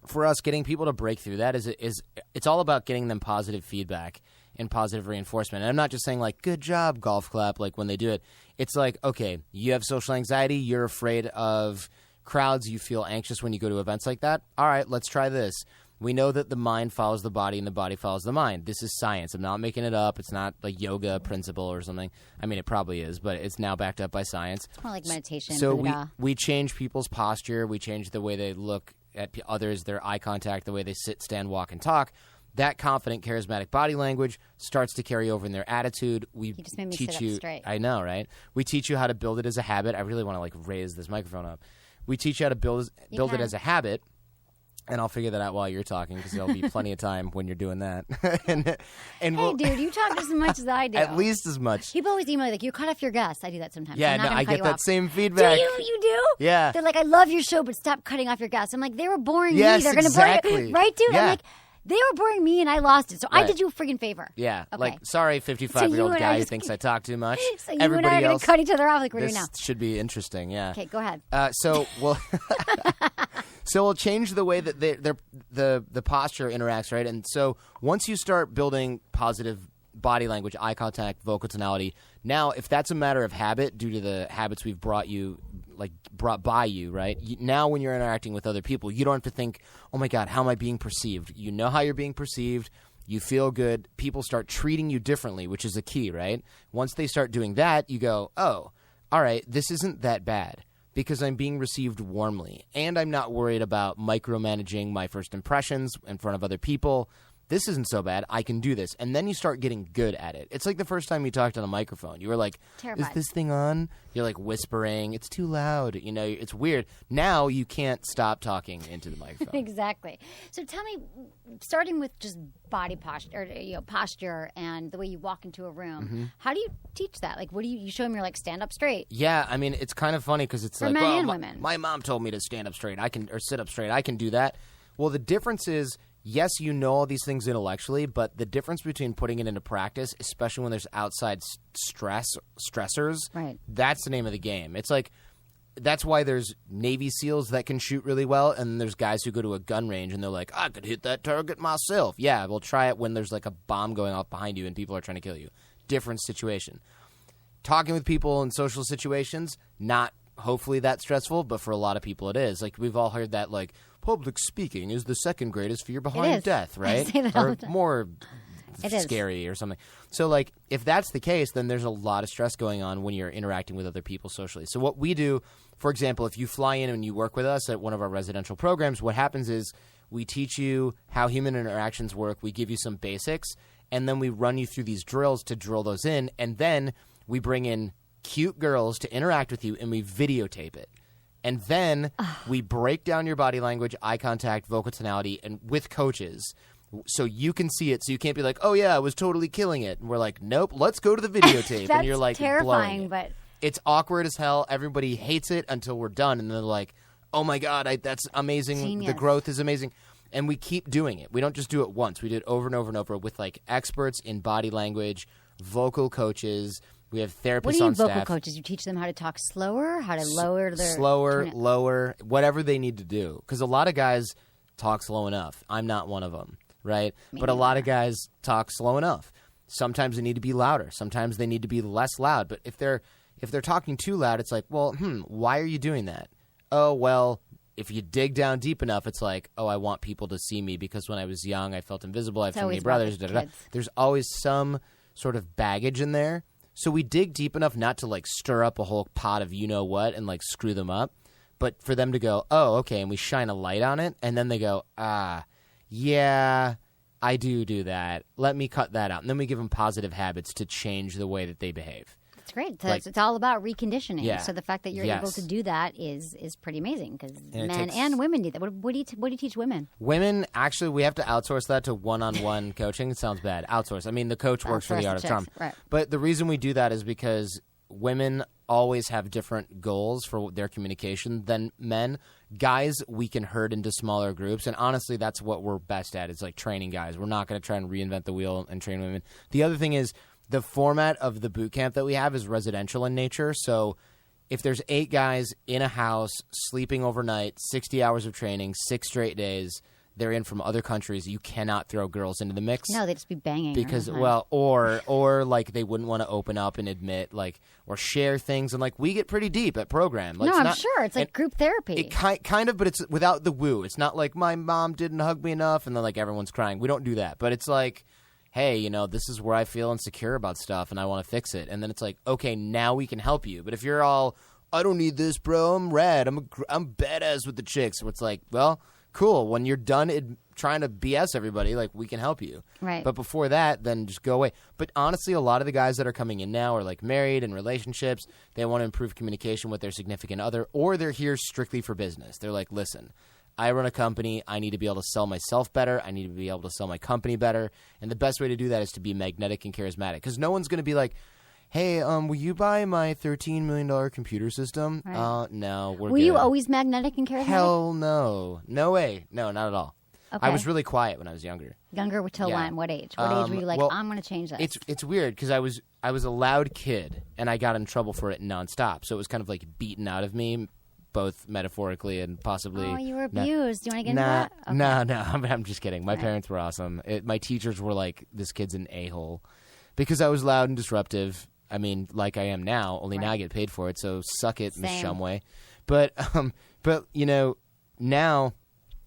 Speaker 9: for us, getting people to break through that is it's all about getting them positive feedback and positive reinforcement. And I'm not just saying like, good job, golf clap, like when they do it. It's like, okay, you have social anxiety. You're afraid of crowds. You feel anxious when you go to events like that. All right, let's try this. We know that the mind follows the body and the body follows the mind. This is science. I'm not making it up. It's not like yoga principle or something. I mean, it probably is, but it's now backed up by science.
Speaker 1: It's more like meditation.
Speaker 9: So we change people's posture. We change the way they look at others, their eye contact, the way they sit, stand, walk, and talk. That confident, charismatic body language starts to carry over in their attitude.
Speaker 1: You just made me sit up straight.
Speaker 9: I know, right? We teach you how to build it as a habit. I really want to like raise this microphone up. We teach you how to build it as a habit. And I'll figure that out while you're talking, because there'll be plenty of time when you're doing that. Hey,
Speaker 1: dude, you talk just as much as I do.
Speaker 9: At least as much.
Speaker 1: People always email me like, you cut off your guests. I do that sometimes.
Speaker 9: Yeah, I get that same feedback.
Speaker 1: Do you? You do?
Speaker 9: Yeah.
Speaker 1: They're like, I love your show, but stop cutting off your guests. I'm like, they were boring
Speaker 9: yes,
Speaker 1: me. They're going to
Speaker 9: exactly.
Speaker 1: bore you. Right, dude?
Speaker 9: Yeah.
Speaker 1: I'm like, They were boring me and I lost it. So I
Speaker 9: Right.
Speaker 1: did you a freaking favor.
Speaker 9: Yeah,
Speaker 1: Okay.
Speaker 9: like, sorry, 55-year-old
Speaker 1: So you and I
Speaker 9: guy who
Speaker 1: just-
Speaker 9: thinks I talk too much.
Speaker 1: So you
Speaker 9: Everybody
Speaker 1: and I are going
Speaker 9: else,
Speaker 1: to cut each other off like we're
Speaker 9: this
Speaker 1: doing now.
Speaker 9: should be interesting, yeah.
Speaker 1: Okay, go ahead.
Speaker 9: So we'll change the way that the posture interacts, right? And so once you start building positive body language, eye contact, vocal tonality, now if that's a matter of habit due to the habits we've brought by you, right? Now when you're interacting with other people, you don't have to think, oh my God, how am I being perceived? You know how you're being perceived. You feel good. People start treating you differently, which is a key, right? Once they start doing that, you go, oh, all right, this isn't that bad because I'm being received warmly and I'm not worried about micromanaging my first impressions in front of other people. This isn't so bad. I can do this. And then you start getting good at it. It's like the first time you talked on a microphone. You were like,
Speaker 1: Terrified.
Speaker 9: is this thing on? You're like whispering. It's too loud. You know, it's weird. Now you can't stop talking into the microphone.
Speaker 1: Exactly. So tell me, starting with just body posture, or, posture and the way you walk into a room, how do you teach that? Like, what do you show them? You're like, stand up straight.
Speaker 9: Yeah, I mean, it's kind of funny because it's
Speaker 1: For
Speaker 9: like,
Speaker 1: men
Speaker 9: well,
Speaker 1: and women.
Speaker 9: my mom told me to stand up straight. Or sit up straight. I can do that. Well, the difference is, yes, you know all these things intellectually, but the difference between putting it into practice, especially when there's outside stressors,
Speaker 1: Right.
Speaker 9: that's the name of the game. It's like, that's why there's Navy SEALs that can shoot really well, and there's guys who go to a gun range and they're like, I could hit that target myself. Yeah, we'll try it when there's like a bomb going off behind you and people are trying to kill you. Different situation. Talking with people in social situations, not hopefully that stressful, but for a lot of people it is. Like, we've all heard that, like, public speaking is the second greatest fear behind death, right?
Speaker 1: I say that all
Speaker 9: or
Speaker 1: the time.
Speaker 9: more
Speaker 1: It is.
Speaker 9: scary or something. So, like, if that's the case, then there's a lot of stress going on when you're interacting with other people socially. So what we do, for example, if you fly in and you work with us at one of our residential programs, what happens is we teach you how human interactions work. We give you some basics, and then we run you through these drills to drill those in, and then we bring in cute girls to interact with you, and we videotape it. And then we break down your body language, eye contact, vocal tonality, and with coaches, so you can see it. So you can't be like, oh, yeah, I was totally killing it. And we're like, nope, let's go to the videotape.
Speaker 1: That's
Speaker 9: and you're like,
Speaker 1: terrifying,
Speaker 9: blowing it.
Speaker 1: but
Speaker 9: It's awkward as hell. Everybody hates it until we're done. And they're like, oh, my God, that's amazing.
Speaker 1: Genius.
Speaker 9: The growth is amazing. And we keep doing it. We don't just do it once. We do it over and over and over with, like, experts in body language, vocal coaches. We have therapists
Speaker 1: what do you
Speaker 9: on
Speaker 1: vocal
Speaker 9: staff.
Speaker 1: coaches? You teach them how to talk slower, how to lower their
Speaker 9: Slower,
Speaker 1: turn it-
Speaker 9: lower, whatever they need to do. Because a lot of guys talk slow enough. I'm not one of them, right? But a lot of guys talk slow enough. Sometimes they need to be louder. Sometimes they need to be less loud. But if they're talking too loud, it's like, well, why are you doing that? Oh, well, if you dig down deep enough, it's like, oh, I want people to see me because when I was young, I felt invisible. I have
Speaker 1: It's
Speaker 9: too many
Speaker 1: always about
Speaker 9: brothers.
Speaker 1: the
Speaker 9: Da-da-da.
Speaker 1: kids.
Speaker 9: There's always some sort of baggage in there. So we dig deep enough not to, like, stir up a whole pot of you-know-what and, like, screw them up, but for them to go, oh, okay, and we shine a light on it, and then they go, yeah, I do that. Let me cut that out. And then we give them positive habits to change the way that they behave.
Speaker 1: It's great. So
Speaker 9: Like-
Speaker 1: it's all about reconditioning.
Speaker 9: Yeah.
Speaker 1: So the fact that you're
Speaker 9: Yes.
Speaker 1: able to do that is pretty amazing because
Speaker 9: it
Speaker 1: men
Speaker 9: takes-
Speaker 1: and women need that. What do you teach women?
Speaker 9: Women, actually, we have to outsource that to one-on-one coaching. It sounds bad. Outsource. I mean, the coach works for
Speaker 1: Outsource
Speaker 9: the
Speaker 1: the
Speaker 9: Art of
Speaker 1: chicks,
Speaker 9: Charm.
Speaker 1: right.
Speaker 9: But the reason we do that is because women always have different goals for their communication than men. Guys, we can herd into smaller groups, and honestly, that's what we're best at. It's like training guys. We're not going to try and reinvent the wheel and train women. The other thing is the format of the boot camp that we have is residential in nature, so if there's 8 guys in a house sleeping overnight, 60 hours of training, 6 straight days, they're in from other countries, you cannot throw girls into the mix.
Speaker 1: No, they just be banging.
Speaker 9: Because,
Speaker 1: all the time.
Speaker 9: well, or like they wouldn't want to open up and admit, like, or share things, and like we get pretty deep at program. Like,
Speaker 1: no,
Speaker 9: it's
Speaker 1: I'm
Speaker 9: not-
Speaker 1: sure it's like
Speaker 9: and
Speaker 1: group therapy.
Speaker 9: It kind of, but it's without the woo. It's not like my mom didn't hug me enough, and then like everyone's crying. We don't do that, but it's like, hey, you know, this is where I feel insecure about stuff, and I want to fix it. And then it's like, okay, now we can help you. But if you're all, I don't need this, bro. I'm rad. I'm badass with the chicks. So it's like, well, cool. When you're done trying to BS everybody, like, we can help you.
Speaker 1: Right.
Speaker 9: But before that, then just go away. But honestly, a lot of the guys that are coming in now are like married in relationships. They want to improve communication with their significant other, or they're here strictly for business. They're like, listen, I run a company. I need to be able to sell myself better. I need to be able to sell my company better. And the best way to do that is to be magnetic and charismatic. Because no one's going to be like, hey, will you buy my $13 million computer system?
Speaker 1: Right.
Speaker 9: No, we're
Speaker 1: Were
Speaker 9: good.
Speaker 1: you always magnetic and charismatic?
Speaker 9: Hell no. No way. No, not at all.
Speaker 1: Okay.
Speaker 9: I was really quiet when I was younger.
Speaker 1: Younger till
Speaker 9: Yeah.
Speaker 1: when? What age? What age were you like,
Speaker 9: well,
Speaker 1: I'm going to change this?
Speaker 9: It's weird because I was a loud kid and I got in trouble for it nonstop. So it was kind of like beaten out of me, both metaphorically and possibly.
Speaker 1: Oh, you were abused. Do you want to get into that? Okay.
Speaker 9: No. I'm just kidding. My parents were awesome. My teachers were like, this kid's an a-hole because I was loud and disruptive. I mean, like I am now. Only now I get paid for it. So suck it, Miss Shumway. But now.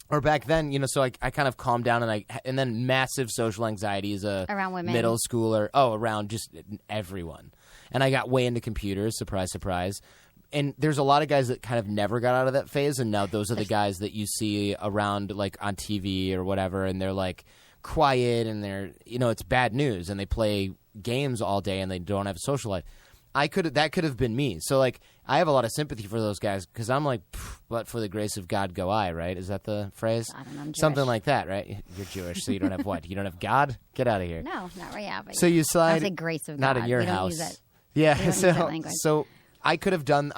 Speaker 9: Or back then, so I kind of calmed down and then massive social anxiety as a
Speaker 1: around women,
Speaker 9: middle schooler. Oh, around just everyone. And I got way into computers. Surprise, surprise. And there's a lot of guys that kind of never got out of that phase, and now those are the guys that you see around like on TV or whatever, and they're like quiet and they're it's bad news, and they play games all day and they don't have a social life. That could have been me. So like I have a lot of sympathy for those guys because I'm like, but for the grace of God go I, right? Is that the phrase?
Speaker 1: I don't know. I'm Jewish.
Speaker 9: Something like that, right? You're Jewish, so you don't have what? You don't have God? Get out of here.
Speaker 1: No, not right. Yeah, but
Speaker 9: so you slide.
Speaker 1: I was like grace of
Speaker 9: not
Speaker 1: God.
Speaker 9: in your
Speaker 1: we don't
Speaker 9: house.
Speaker 1: Use that.
Speaker 9: Yeah.
Speaker 1: We don't use that language.
Speaker 9: So I could have gone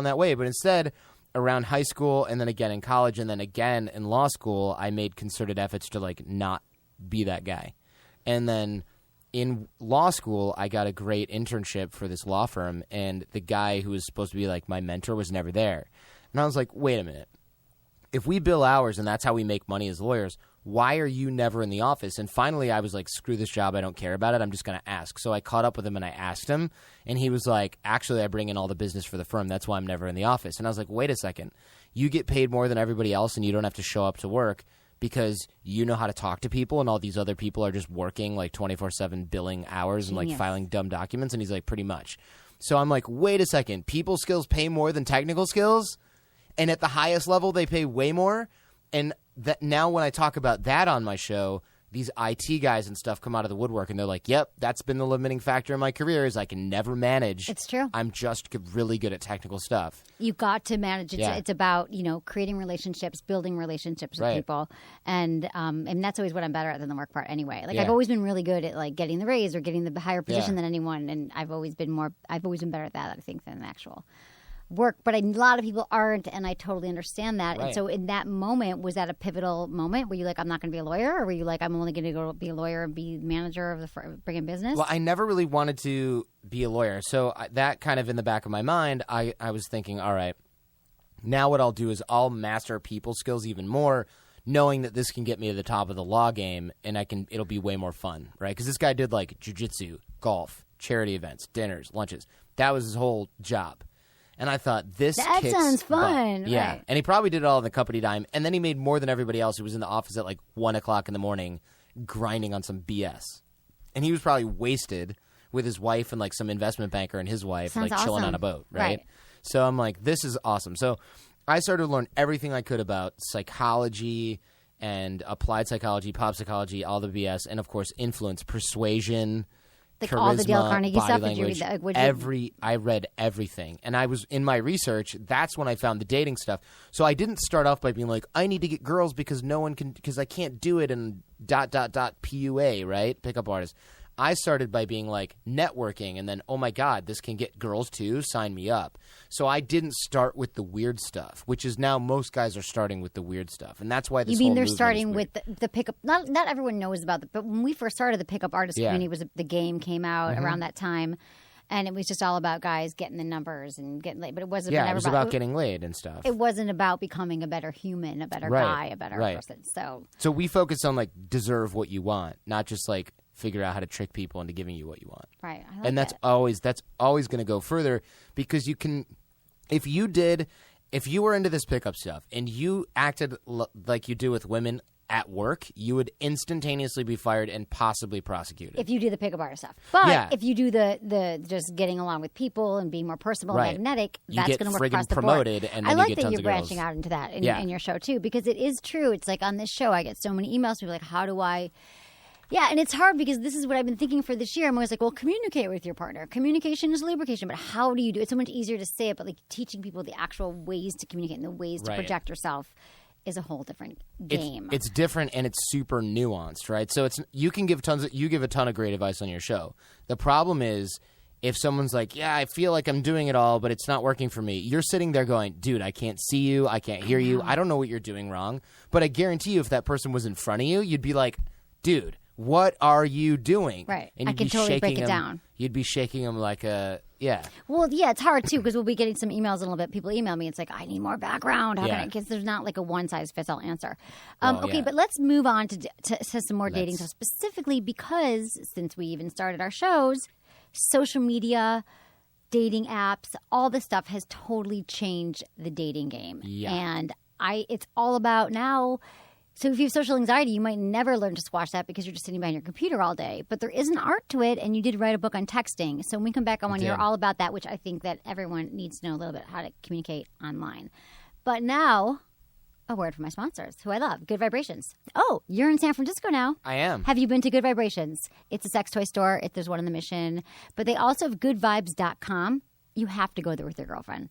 Speaker 9: that way, but instead, around high school and then again in college and then again in law school, I made concerted efforts to like not be that guy, and then. In law school, I got a great internship for this law firm, and the guy who was supposed to be like my mentor was never there. And I was like, wait a minute. If we bill hours and that's how we make money as lawyers, why are you never in the office? And finally, I was like, screw this job. I don't care about it. I'm just going to ask. So I caught up with him and I asked him, and he was like, actually, I bring in all the business for the firm. That's why I'm never in the office. And I was like, wait a second. You get paid more than everybody else, and you don't have to show up to work because you know how to talk to people, and all these other people are just working like 24/7 billing hours and like filing dumb documents. And he's like, pretty much. So I'm like, wait a second. People skills pay more than technical skills? And at the highest level, they pay way more? And that now when I talk about that on my show, these IT guys and stuff come out of the woodwork, and they're like, yep, that's been the limiting factor in my career is I can never manage.
Speaker 1: It's true.
Speaker 9: I'm just really good at technical stuff.
Speaker 1: You've got to manage. It's about, creating relationships, building relationships with people. And that's always what I'm better at than the work part anyway. Like I've always been really good at like getting the raise or getting the higher position than anyone. And I've always been better at that, I think, than the actual work, but a lot of people aren't, and I totally understand that.
Speaker 9: Right.
Speaker 1: And so in that moment, was that a pivotal moment? Were you like, I'm not going to be a lawyer? Or were you like, I'm only going to go be a lawyer and be manager of the bring in business?
Speaker 9: Well, I never really wanted to be a lawyer. So that kind of in the back of my mind, I was thinking, all right, now what I'll do is I'll master people skills even more, knowing that this can get me to the top of the law game, and it'll be way more fun, right? Because this guy did like jiu-jitsu, golf, charity events, dinners, lunches. That was his whole job. And I thought, that
Speaker 1: sounds fun.
Speaker 9: Butt. Yeah.
Speaker 1: Right.
Speaker 9: And he probably did it all on the company dime. And then he made more than everybody else who was in the office at like 1 o'clock in the morning grinding on some BS. And he was probably wasted with his wife and like some investment banker and his wife
Speaker 1: Sounds
Speaker 9: like chilling
Speaker 1: awesome.
Speaker 9: on a boat, right? So I'm like, this is awesome. So I started to learn everything I could about psychology and applied psychology, pop psychology, all the BS, and of course influence, persuasion,
Speaker 1: like
Speaker 9: charisma,
Speaker 1: all the Dale Carnegie
Speaker 9: body
Speaker 1: stuff.
Speaker 9: language,
Speaker 1: Did you read that?
Speaker 9: I read everything, and I was in my research. That's when I found the dating stuff. So I didn't start off by being like, I need to get girls because no one can, because I can't do it in ... PUA, right? Pickup artist. I started by being like networking, and then, oh my God, this can get girls too. Sign me up. So I didn't start with the weird stuff, which is now most guys are starting with the weird stuff, and that's why this.
Speaker 1: You mean
Speaker 9: whole
Speaker 1: they're
Speaker 9: movement
Speaker 1: starting
Speaker 9: is
Speaker 1: with the pickup? Not everyone knows about it, but when we first started, the pickup artist community was the game came out around that time, and it was just all about guys getting the numbers and getting laid. But it wasn't.
Speaker 9: Yeah, it was about getting laid and stuff.
Speaker 1: It wasn't about becoming a better human, a better guy, a better person. So
Speaker 9: we focus on like deserve what you want, not just like figure out how to trick people into giving you what you want.
Speaker 1: Right. I like
Speaker 9: and that's always going to go further, because you can, if you were into this pickup stuff and you acted like you do with women at work, you would instantaneously be fired and possibly prosecuted.
Speaker 1: If you do the pickup artist stuff. But if you do the just getting along with people and being more personable and magnetic, that's going to work across the board.
Speaker 9: Promoted, and then
Speaker 1: I like
Speaker 9: you get
Speaker 1: that
Speaker 9: tons
Speaker 1: you're
Speaker 9: of girls.
Speaker 1: branching out into that in your show too, because it is true. It's like on this show, I get so many emails. People are like, how do I... Yeah, and it's hard because this is what I've been thinking for this year. I'm always like, well, communicate with your partner. Communication is lubrication, but how do you do it? It's so much easier to say it, but like teaching people the actual ways to communicate and the ways to project yourself is a whole different game.
Speaker 9: It's different, and it's super nuanced, right? So you give a ton of great advice on your show. The problem is if someone's like, yeah, I feel like I'm doing it all, but it's not working for me, you're sitting there going, dude, I can't see you. I can't hear you. I don't know what you're doing wrong. But I guarantee you if that person was in front of you, you'd be like, dude, what are you doing?
Speaker 1: Right.
Speaker 9: And
Speaker 1: I
Speaker 9: you'd
Speaker 1: can
Speaker 9: be
Speaker 1: totally break
Speaker 9: shaking
Speaker 1: it
Speaker 9: him-
Speaker 1: down.
Speaker 9: You'd be shaking them like a, yeah.
Speaker 1: Well, yeah, it's hard too because we'll be getting some emails in a little bit. People email me. It's like, I need more background. How can I? Because there's not like a one-size-fits-all answer. Okay, but let's move on to some more dating stuff, specifically because since we even started our shows, social media, dating apps, all this stuff has totally changed the dating game.
Speaker 9: Yeah.
Speaker 1: And it's all about now. So if you have social anxiety, you might never learn to squash that because you're just sitting behind your computer all day. But there is an art to it, and you did write a book on texting. So when we come back, I want to hear all about that, which I think that everyone needs to know a little bit how to communicate online. But now, a word from my sponsors, who I love, Good Vibrations. Oh, you're in San Francisco now.
Speaker 9: I am.
Speaker 1: Have you been to Good Vibrations? It's a sex toy store. There's one in the Mission. But they also have goodvibes.com. You have to go there with your girlfriend.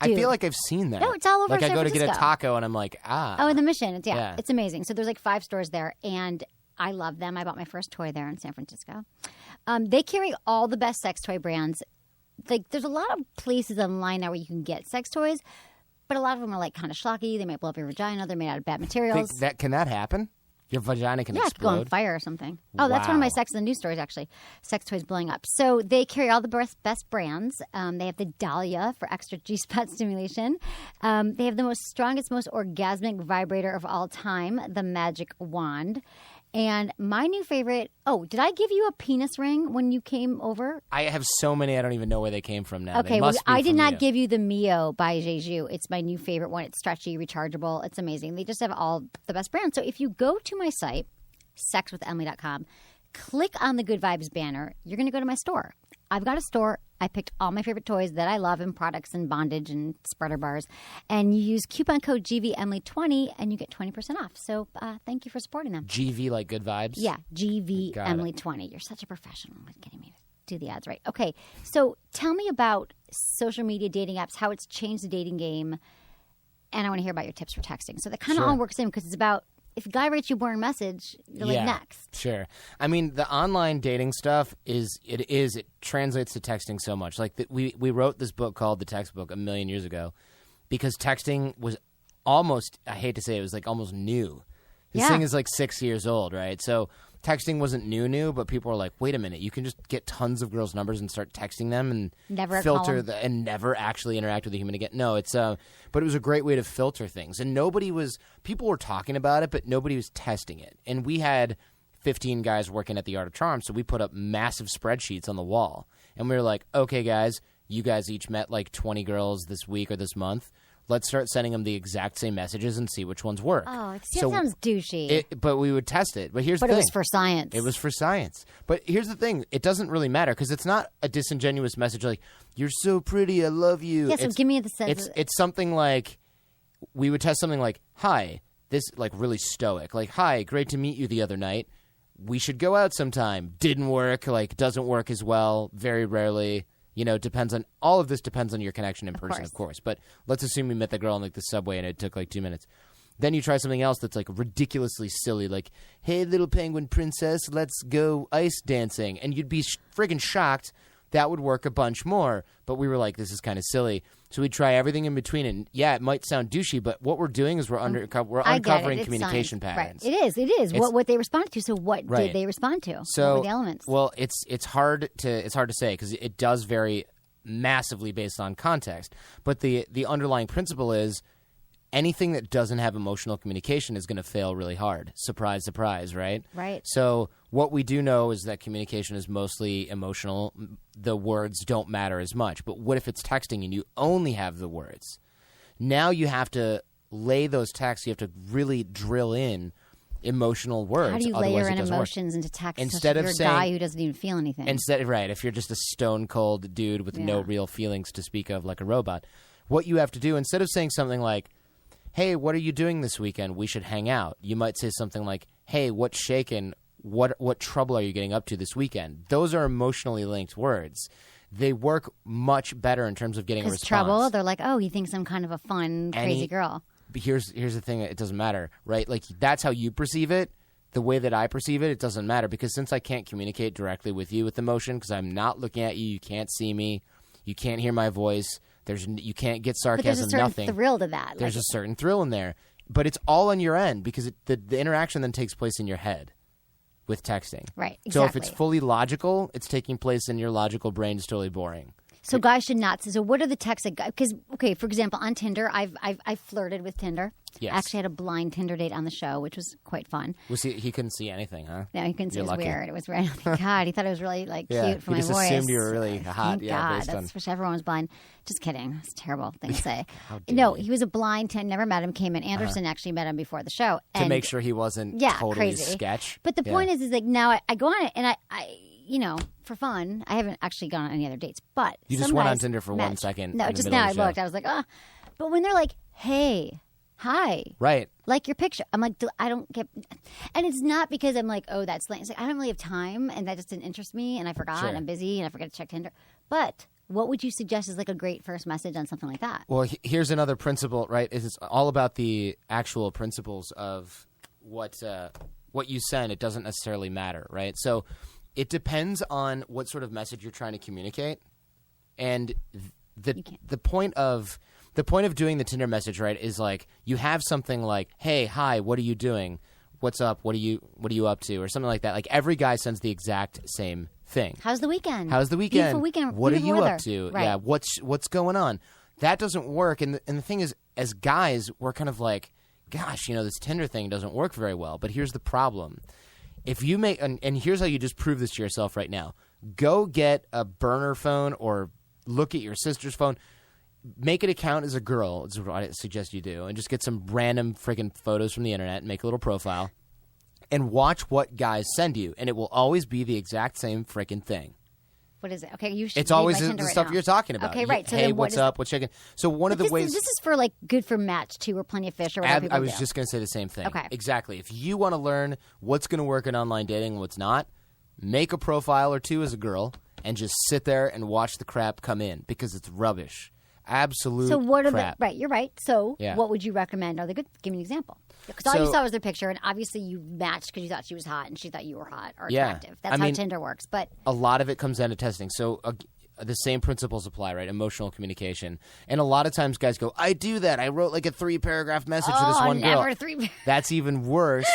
Speaker 9: I feel like I've seen that.
Speaker 1: No, it's all over
Speaker 9: Like
Speaker 1: San
Speaker 9: I go to get a
Speaker 1: Francisco.
Speaker 9: taco and I'm like,
Speaker 1: Oh, in the Mission.
Speaker 9: Yeah.
Speaker 1: It's amazing. So there's like 5 stores there, and I love them. I bought my first toy there in San Francisco. They carry all the best sex toy brands. Like, there's a lot of places online now where you can get sex toys, but a lot of them are like kind of schlocky. They might blow up your vagina. They're made out of bad materials.
Speaker 9: Can that happen? Your vagina can
Speaker 1: it could
Speaker 9: explode.
Speaker 1: go on fire or something. Oh, that's one of my
Speaker 9: Wow.
Speaker 1: Sex in the News stories, actually. Sex toys blowing up. So they carry all the best brands. They have the Dahlia for extra G-spot stimulation. They have the strongest, most orgasmic vibrator of all time, the Magic Wand. And my new favorite, did I give you a penis ring when you came over?
Speaker 9: I have so many, I don't even know where they came from now.
Speaker 1: Okay,
Speaker 9: They
Speaker 1: well,
Speaker 9: must be
Speaker 1: I did
Speaker 9: from
Speaker 1: not
Speaker 9: you.
Speaker 1: give you the Mio by Jeju. It's my new favorite one. It's stretchy, rechargeable. It's amazing. They just have all the best brands. So if you go to my site, sexwithemily.com, click on the Good Vibes banner, you're going to go to my store. I've got a store. I picked all my favorite toys that I love and products and bondage and spreader bars. And you use coupon code GVEmily20 and you get 20% off. So thank you for supporting them.
Speaker 9: GV like good vibes?
Speaker 1: Yeah, GVEmily20. You're such a professional with getting me to do the ads right. Okay, so tell me about social media dating apps, how it's changed the dating game. And I want to hear about your tips for texting. So that kind of all works in because it's about if a guy writes you a boring message, you're like, next.
Speaker 9: Sure. I mean, the online dating stuff it translates to texting so much. Like we wrote this book called The Textbook a million years ago because texting was almost, I hate to say it was like almost new. This thing is like 6 years old, right? So texting wasn't new, but people were like, wait a minute, you can just get tons of girls' numbers and start texting them and
Speaker 1: Never
Speaker 9: filter and never actually interact with a human again. No, it's but it was a great way to filter things. And people were talking about it, but nobody was testing it. And we had 15 guys working at the Art of Charm, so we put up massive spreadsheets on the wall. And we were like, okay, guys, you guys each met like 20 girls this week or this month. Let's start sending them the exact same messages and see which ones work.
Speaker 1: Oh, it sounds douchey.
Speaker 9: But we would test it. But here's the thing.
Speaker 1: But it was for science.
Speaker 9: It was for science. But here's the thing. It doesn't really matter because it's not a disingenuous message like, you're so pretty, I love you.
Speaker 1: Yeah, so give me the sense.
Speaker 9: It's something like, we would test something like, hi, this like really stoic. Like, hi, great to meet you the other night. We should go out sometime. Didn't work. Like, doesn't work as well. Very rarely. You know, all of this depends on your connection in person, of course. But let's assume we met the girl on like the subway and it took like 2 minutes. Then you try something else that's like ridiculously silly, like, hey, little penguin princess, let's go ice dancing. And you'd be friggin' shocked. That would work a bunch more. But we were like, this is kind of silly. So we'd try everything in between. And yeah, it might sound douchey, but what we're doing is we're uncovering communication patterns.
Speaker 1: Right. It is. What they responded to. So what did they respond to?
Speaker 9: So,
Speaker 1: what were the elements?
Speaker 9: Well, it's hard to say because it does vary massively based on context. But the underlying principle is anything that doesn't have emotional communication is going to fail really hard. Surprise, surprise, right?
Speaker 1: Right.
Speaker 9: So what we do know is that communication is mostly emotional. The words don't matter as much. But what if it's texting and you only have the words? Now you have to lay those texts. You have to really drill in emotional words.
Speaker 1: How do you layer in emotions into text?
Speaker 9: Instead of
Speaker 1: you're
Speaker 9: saying,
Speaker 1: a guy who doesn't even feel anything.
Speaker 9: If you're just a stone cold dude with no real feelings to speak of, like a robot, what you have to do, instead of saying something like, hey, what are you doing this weekend? We should hang out. You might say something like, hey, what's shaking? What trouble are you getting up to this weekend? Those are emotionally linked words. They work much better in terms of getting a response.
Speaker 1: Trouble, they're like, oh, he thinks I'm kind of a fun, crazy girl.
Speaker 9: But here's the thing. It doesn't matter, right? Like, that's how you perceive it. the way that I perceive it, it doesn't matter because since I can't communicate directly with you with emotion because I'm not looking at you, you can't see me, you can't hear my voice, you can't get sarcasm,
Speaker 1: but there's a certain
Speaker 9: nothing.
Speaker 1: thrill to that.
Speaker 9: There's a certain thrill in there. But it's all on your end because the interaction then takes place in your head with texting.
Speaker 1: Right, exactly.
Speaker 9: So if it's fully logical, it's taking place in your logical brain. It's totally boring.
Speaker 1: So guys should not. So what are the texts that because okay, for example, on Tinder, I've flirted with Tinder.
Speaker 9: Yes.
Speaker 1: I actually had a blind Tinder date on the show, which was quite fun.
Speaker 9: Was he couldn't see anything, huh?
Speaker 1: No, he couldn't see. It was
Speaker 9: lucky.
Speaker 1: weird. It was weird. Oh my God, he thought it was really cute for my
Speaker 9: he just
Speaker 1: voice.
Speaker 9: assumed you were really hot.
Speaker 1: Thank
Speaker 9: Yeah,
Speaker 1: God,
Speaker 9: based on.
Speaker 1: that's wish everyone was blind. Just kidding. It's a terrible thing to say.
Speaker 9: dare
Speaker 1: No,
Speaker 9: you.
Speaker 1: he was a blind. Never met him. Came in. Anderson actually met him before the show
Speaker 9: To make sure he wasn't totally
Speaker 1: crazy.
Speaker 9: sketch.
Speaker 1: But the point is like now I go on it and I for fun. I haven't actually gone on any other dates, but
Speaker 9: You
Speaker 1: some
Speaker 9: just went on
Speaker 1: guys
Speaker 9: Tinder for
Speaker 1: match.
Speaker 9: 1 second.
Speaker 1: No,
Speaker 9: in the
Speaker 1: just
Speaker 9: middle
Speaker 1: now
Speaker 9: of
Speaker 1: I
Speaker 9: the show.
Speaker 1: looked. I was like, oh. But when they're like, hey, hi,
Speaker 9: Right.
Speaker 1: like your picture, I'm like, I don't get, and it's not because I'm like, oh, that's lame. It's like I don't really have time, and that just didn't interest me, and I forgot,
Speaker 9: Sure.
Speaker 1: and I'm busy, and I forgot to check Tinder. But what would you suggest is like a great first message on something like that?
Speaker 9: Well, here's another principle, right? It's all about the actual principles of what you send. It doesn't necessarily matter, right? So it depends on what sort of message you're trying to communicate, and the point of doing the Tinder message, right, is like you have something like, "Hey, hi, what are you doing? What's up? What are you up to?" or something like that. Like every guy sends the exact same thing.
Speaker 1: How's the weekend? Beautiful weekend.
Speaker 9: What are
Speaker 1: beautiful
Speaker 9: you
Speaker 1: weather.
Speaker 9: up to?
Speaker 1: Right.
Speaker 9: Yeah, what's going on? That doesn't work. And the thing is, as guys, we're kind of like, gosh, this Tinder thing doesn't work very well. But here's the problem. If you make and here's how you just prove this to yourself right now. Go get a burner phone or look at your sister's phone. Make an account as a girl, is what I suggest you do, and just get some random freaking photos from the internet and make a little profile. And watch what guys send you, and it will always be the exact same freaking thing.
Speaker 1: What is it? Okay, you should.
Speaker 9: It's always
Speaker 1: read my
Speaker 9: the
Speaker 1: Tinder right
Speaker 9: stuff
Speaker 1: now.
Speaker 9: you're talking about.
Speaker 1: Okay, right. So
Speaker 9: hey,
Speaker 1: then
Speaker 9: what's up? What's shaking? So one of the ways
Speaker 1: this is for like good for Match too, or Plenty of Fish, or whatever.
Speaker 9: I
Speaker 1: people
Speaker 9: was
Speaker 1: do.
Speaker 9: just going to say the same thing.
Speaker 1: Okay.
Speaker 9: Exactly. If you want to learn what's going to work in online dating and what's not, make a profile or two as a girl and just sit there and watch the crap come in because it's rubbish. Absolute
Speaker 1: So what are
Speaker 9: crap.
Speaker 1: the right? You're right. So
Speaker 9: Yeah.
Speaker 1: what would you recommend? Are they good? Give me an example. Because all you
Speaker 9: So-
Speaker 1: saw was their picture, and obviously you matched because you thought she was hot and she thought you were hot or
Speaker 9: Yeah.
Speaker 1: attractive. That's
Speaker 9: I
Speaker 1: how
Speaker 9: mean-
Speaker 1: Tinder works. But
Speaker 9: A lot of it comes down to testing. So the same principles apply, right? Emotional communication. And a lot of times guys go, I do that. I wrote like a 3-paragraph message to this one girl.
Speaker 1: never 3.
Speaker 9: That's even worse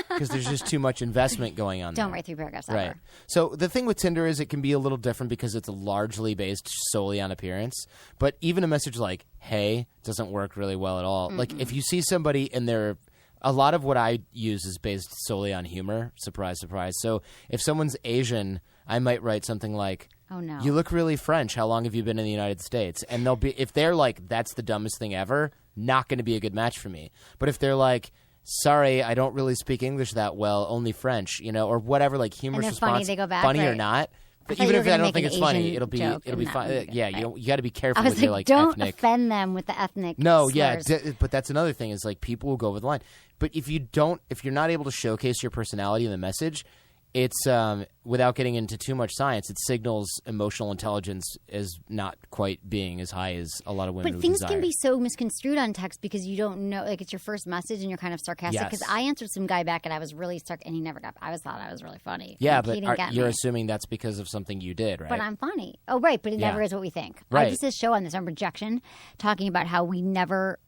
Speaker 9: because there's just too much investment going on
Speaker 1: Don't
Speaker 9: there.
Speaker 1: write 3 paragraphs.
Speaker 9: Right.
Speaker 1: Ever.
Speaker 9: So the thing with Tinder is it can be a little different because it's largely based solely on appearance. But even a message like, hey, doesn't work really well at all. Like if you see somebody in their a lot of what I use is based solely on humor. Surprise, surprise. So if someone's Asian, I might write something like,
Speaker 1: Oh no.
Speaker 9: you look really French. How long have you been in the United States? And they'll be if they're like, that's the dumbest thing ever, not going to be a good match for me. But if they're like, sorry, I don't really speak English that well, only French, or whatever, like humorous
Speaker 1: And they're funny,
Speaker 9: response,
Speaker 1: they go back,
Speaker 9: funny or
Speaker 1: right.
Speaker 9: not. But
Speaker 1: thought
Speaker 9: even
Speaker 1: you
Speaker 9: if
Speaker 1: were
Speaker 9: I
Speaker 1: gonna
Speaker 9: don't
Speaker 1: make
Speaker 9: think
Speaker 1: an
Speaker 9: it's funny,
Speaker 1: Asian
Speaker 9: it'll be
Speaker 1: joke,
Speaker 9: it'll be
Speaker 1: and that
Speaker 9: fine.
Speaker 1: would be good.
Speaker 9: Yeah,
Speaker 1: Right.
Speaker 9: you got to be careful
Speaker 1: I was
Speaker 9: with your
Speaker 1: like,
Speaker 9: like
Speaker 1: don't
Speaker 9: ethnic.
Speaker 1: offend them with the ethnic.
Speaker 9: No,
Speaker 1: slurs.
Speaker 9: but that's another thing is like people will go over the line. But if you're not able to showcase your personality in the message, it's without getting into too much science, it signals emotional intelligence as not quite being as high as a lot of women
Speaker 1: But
Speaker 9: would
Speaker 1: things
Speaker 9: desire.
Speaker 1: can be so misconstrued on text because you don't know, like it's your first message and you're kind of sarcastic.
Speaker 9: Yes.
Speaker 1: Because I answered some guy back and I was really and he never got. I thought I was really funny.
Speaker 9: Yeah,
Speaker 1: Like, he
Speaker 9: but
Speaker 1: didn't get
Speaker 9: you're
Speaker 1: me.
Speaker 9: assuming that's because of something you did, right?
Speaker 1: But I'm funny. Oh, right. But it
Speaker 9: Yeah.
Speaker 1: never is what we think.
Speaker 9: Right.
Speaker 1: I just did a show on this on rejection, talking about how we never.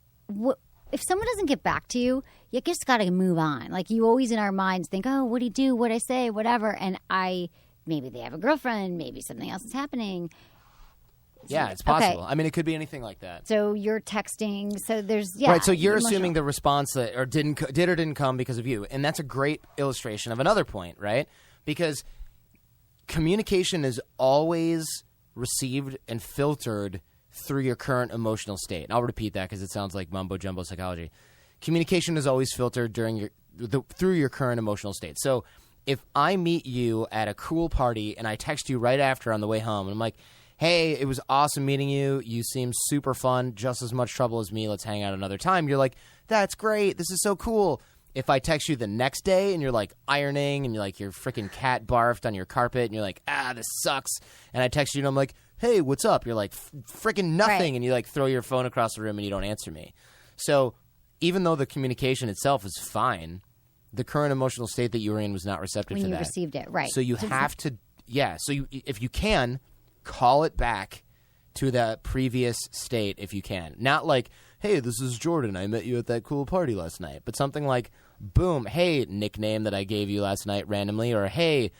Speaker 1: If someone doesn't get back to you, you just got to move on. Like you always in our minds think, oh, what'd he do? What'd I say? Whatever. And maybe they have a girlfriend. Maybe something else is happening.
Speaker 9: Yeah, it's
Speaker 1: Okay.
Speaker 9: possible. I mean, it could be anything like that.
Speaker 1: So you're texting. So there's
Speaker 9: Right, so you're
Speaker 1: emotional.
Speaker 9: assuming the response that or did or didn't come because of you, and that's a great illustration of another point, right? Because communication is always received and filtered through your current emotional state. And I'll repeat that because it sounds like mumbo jumbo psychology. Communication is always filtered through your current emotional state. So if I meet you at a cool party and I text you right after on the way home, and I'm like, hey, it was awesome meeting you. You seem super fun, just as much trouble as me. Let's hang out another time. You're like, that's great. This is so cool. If I text you the next day and you're like ironing and you're like your freaking cat barfed on your carpet and you're like, this sucks. And I text you and I'm like, hey, what's up? You're like, freaking nothing.
Speaker 1: Right.
Speaker 9: And you like throw your phone across the room and you don't answer me. So even though the communication itself is fine, the current emotional state that you were in was not receptive
Speaker 1: when
Speaker 9: to
Speaker 1: you
Speaker 9: that.
Speaker 1: received it, right?
Speaker 9: So you have to, so if you can, call it back to the previous state if you can. Not like, hey, this is Jordan. I met you at that cool party last night. But something like, boom, hey, nickname that I gave you last night randomly, or hey,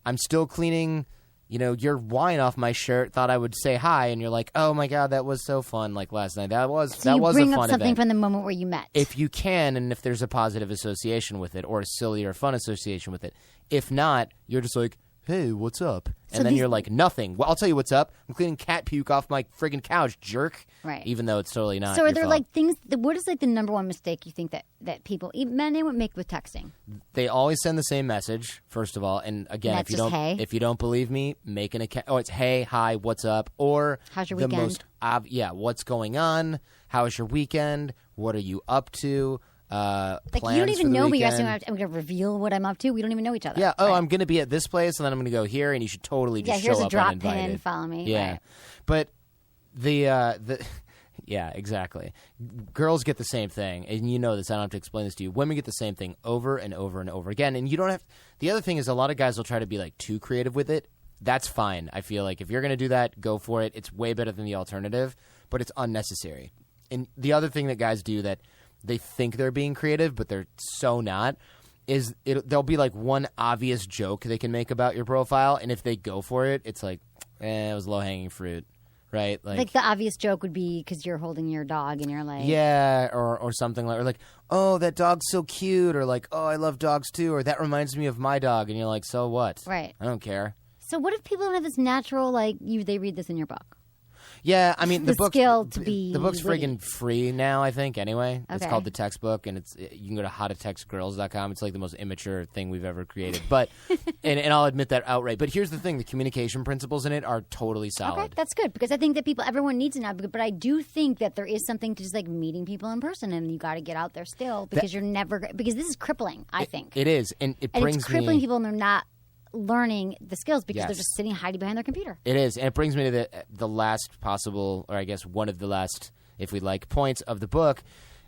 Speaker 9: I'm still cleaning, your wine off my shirt. Thought I would say hi, and you're like, oh my god, that was so fun. Like last night, that was
Speaker 1: so you
Speaker 9: a
Speaker 1: bring
Speaker 9: fun
Speaker 1: up something
Speaker 9: event.
Speaker 1: from the moment where you met.
Speaker 9: If you can, and if there's a positive association with it, or a silly or fun association with it. If not, you're just like, hey, what's up? And then you're like, nothing. Well, I'll tell you what's up. I'm cleaning cat puke off my friggin' couch, jerk.
Speaker 1: Right.
Speaker 9: Even though it's totally not.
Speaker 1: So are
Speaker 9: your
Speaker 1: there
Speaker 9: fault.
Speaker 1: like things? What is like the number one mistake you think that people, even men, they would make with texting?
Speaker 9: They always send the same message, first of all. And again,
Speaker 1: That's
Speaker 9: if you
Speaker 1: just,
Speaker 9: don't
Speaker 1: hey?
Speaker 9: if you don't believe me, make an account. Oh, it's hey, hi, what's up? Or
Speaker 1: How's your
Speaker 9: the
Speaker 1: weekend?
Speaker 9: most what's going on? How is your weekend? What are you up to?
Speaker 1: Like
Speaker 9: Plans
Speaker 1: you don't
Speaker 9: for
Speaker 1: even
Speaker 9: the
Speaker 1: know me. You're
Speaker 9: weekend.
Speaker 1: asking, I'm going to reveal what I'm up to. We don't even know each other.
Speaker 9: Yeah. Oh,
Speaker 1: Right.
Speaker 9: I'm going to be at this place, and then I'm going to go here, and you should totally just
Speaker 1: here's
Speaker 9: show
Speaker 1: a
Speaker 9: up
Speaker 1: drop
Speaker 9: uninvited.
Speaker 1: pin. Follow me.
Speaker 9: Yeah,
Speaker 1: Right.
Speaker 9: but the yeah, exactly. Girls get the same thing, and you know this. I don't have to explain this to you. Women get the same thing over and over and over again, and you don't have. The other thing is, a lot of guys will try to be like too creative with it. That's fine. I feel like if you're going to do that, go for it. It's way better than the alternative, but it's unnecessary. And the other thing that guys do that they think they're being creative, but they're so not, is there'll be like one obvious joke they can make about your profile, and if they go for it, it's like, it was low-hanging fruit, right?
Speaker 1: Like the obvious joke would be because you're holding your dog and you're like,
Speaker 9: yeah, or something like, oh, that dog's so cute, or like, oh, I love dogs too, or that reminds me of my dog, and you're like, so what?
Speaker 1: Right.
Speaker 9: I don't care.
Speaker 1: So what if people don't have this natural, like, they read this in your book?
Speaker 9: Yeah, I mean,
Speaker 1: The
Speaker 9: book's,
Speaker 1: skill to be
Speaker 9: the book's
Speaker 1: witty.
Speaker 9: friggin' free now, I think, anyway. It's
Speaker 1: Okay.
Speaker 9: called The Textbook, and you can go to howtotextgirls.com. It's like the most immature thing we've ever created. But and I'll admit that outright. But here's the thing, the communication principles in it are totally solid.
Speaker 1: Okay, that's good because I think that everyone needs it now. But I do think that there is something to just like meeting people in person, and you got to get out there still because you're never because this is crippling. I think
Speaker 9: It is, and it
Speaker 1: and
Speaker 9: brings
Speaker 1: it's crippling
Speaker 9: me...
Speaker 1: people, and they're not learning the skills because they're
Speaker 9: Yes.
Speaker 1: just sitting hiding behind their computer.
Speaker 9: It is, and it brings me to the last possible, or I guess one of the last, if we like, points of the book,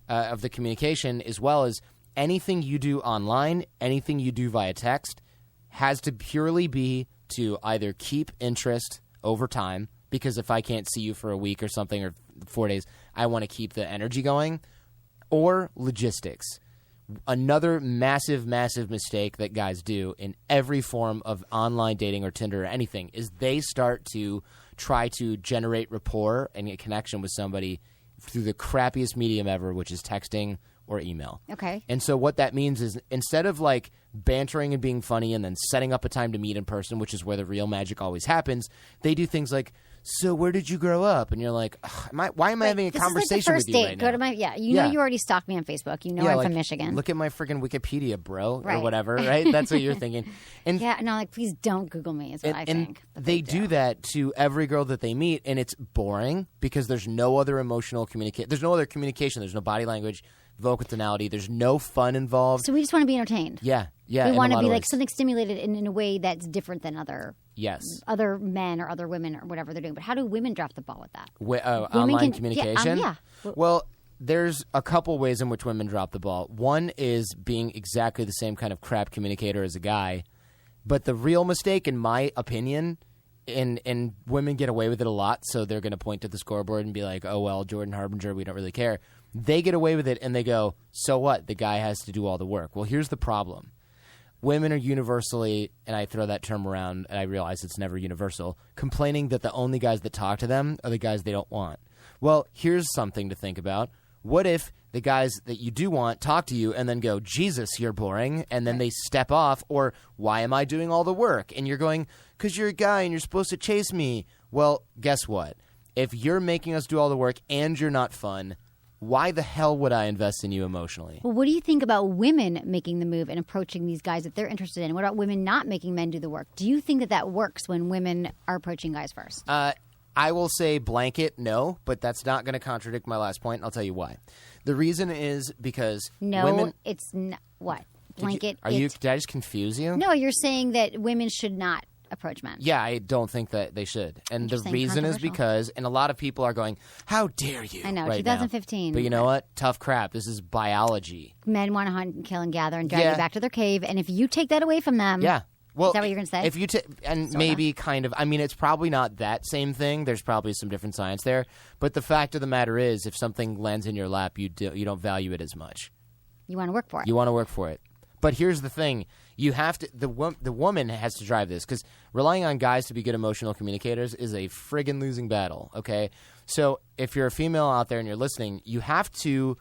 Speaker 9: of the communication, as well as anything you do online, anything you do via text, has to purely be to either keep interest over time, because if I can't see you for a week or something, or 4 days, I want to keep the energy going, or logistics. Another massive, massive mistake that guys do in every form of online dating or Tinder or anything is they start to try to generate rapport and a connection with somebody through the crappiest medium ever, which is texting or email.
Speaker 1: Okay.
Speaker 9: And so what that means is instead of like bantering and being funny and then setting up a time to meet in person, which is where the real magic always happens, they do things like, so where did you grow up? And you're like, why am I having a
Speaker 1: This
Speaker 9: conversation
Speaker 1: is like the first
Speaker 9: with you
Speaker 1: date.
Speaker 9: right
Speaker 1: Go
Speaker 9: now?
Speaker 1: to my you
Speaker 9: Yeah.
Speaker 1: know you already stalked me on Facebook. You know
Speaker 9: Yeah,
Speaker 1: I'm
Speaker 9: like,
Speaker 1: from Michigan.
Speaker 9: Look at my freaking Wikipedia, bro, or
Speaker 1: Right.
Speaker 9: whatever, right? That's what you're thinking. And
Speaker 1: yeah, no, like please don't Google me. Is what I
Speaker 9: and
Speaker 1: think.
Speaker 9: they do that to every girl that they meet, and it's boring because there's no other emotional communication. There's no other communication. There's no body language, vocal tonality. There's no fun involved.
Speaker 1: So we just want to be entertained.
Speaker 9: Yeah.
Speaker 1: We
Speaker 9: in
Speaker 1: want
Speaker 9: a
Speaker 1: to
Speaker 9: lot
Speaker 1: be
Speaker 9: of
Speaker 1: like
Speaker 9: ways.
Speaker 1: something stimulated in a way that's different than other men or other women or whatever they're doing. But how do women drop the ball with that?
Speaker 9: Online communication.
Speaker 1: Yeah.
Speaker 9: Well, there's a couple ways in which women drop the ball. One is being exactly the same kind of crap communicator as a guy. But the real mistake, in my opinion, and women get away with it a lot, so they're going to point to the scoreboard and be like, oh, well, Jordan Harbinger, we don't really care. They get away with it, and they go, so what? The guy has to do all the work. Well, here's the problem. Women are universally, and I throw that term around, and I realize it's never universal, complaining that the only guys that talk to them are the guys they don't want. Well, here's something to think about. What if the guys that you do want talk to you and then go, Jesus, you're boring, and then they step off, or why am I doing all the work? And you're going, because you're a guy and you're supposed to chase me. Well, guess what? If you're making us do all the work and you're not fun, why the hell would I invest in you emotionally?
Speaker 1: Well, what do you think about women making the move and approaching these guys that they're interested in? What about women not making men do the work? Do you think that works when women are approaching guys first?
Speaker 9: I will say blanket no, but that's not going to contradict my last point, and I'll tell you why. The reason is because women...
Speaker 1: it's not. What? Blanket.
Speaker 9: Did I just confuse you?
Speaker 1: No, you're saying that women should not approach men.
Speaker 9: Yeah, I don't think that they should. And the reason is because, and a lot of people are going, how dare you?
Speaker 1: I know,
Speaker 9: right
Speaker 1: 2015.
Speaker 9: Now. But you know what? Tough crap. This is biology.
Speaker 1: Men want to hunt and kill and gather and drag you back to their cave. And if you take that away from them.
Speaker 9: Yeah. Well,
Speaker 1: is that what you're going to say?
Speaker 9: If you maybe kind of, I mean, it's probably not that same thing. There's probably some different science there. But the fact of the matter is, if something lands in your lap, you don't value it as much.
Speaker 1: You want to work for it.
Speaker 9: You want to work for it. But here's the thing. You have to, the woman has to drive this, because relying on guys to be good emotional communicators is a friggin' losing battle, okay? So if you're a female out there and you're listening, you have to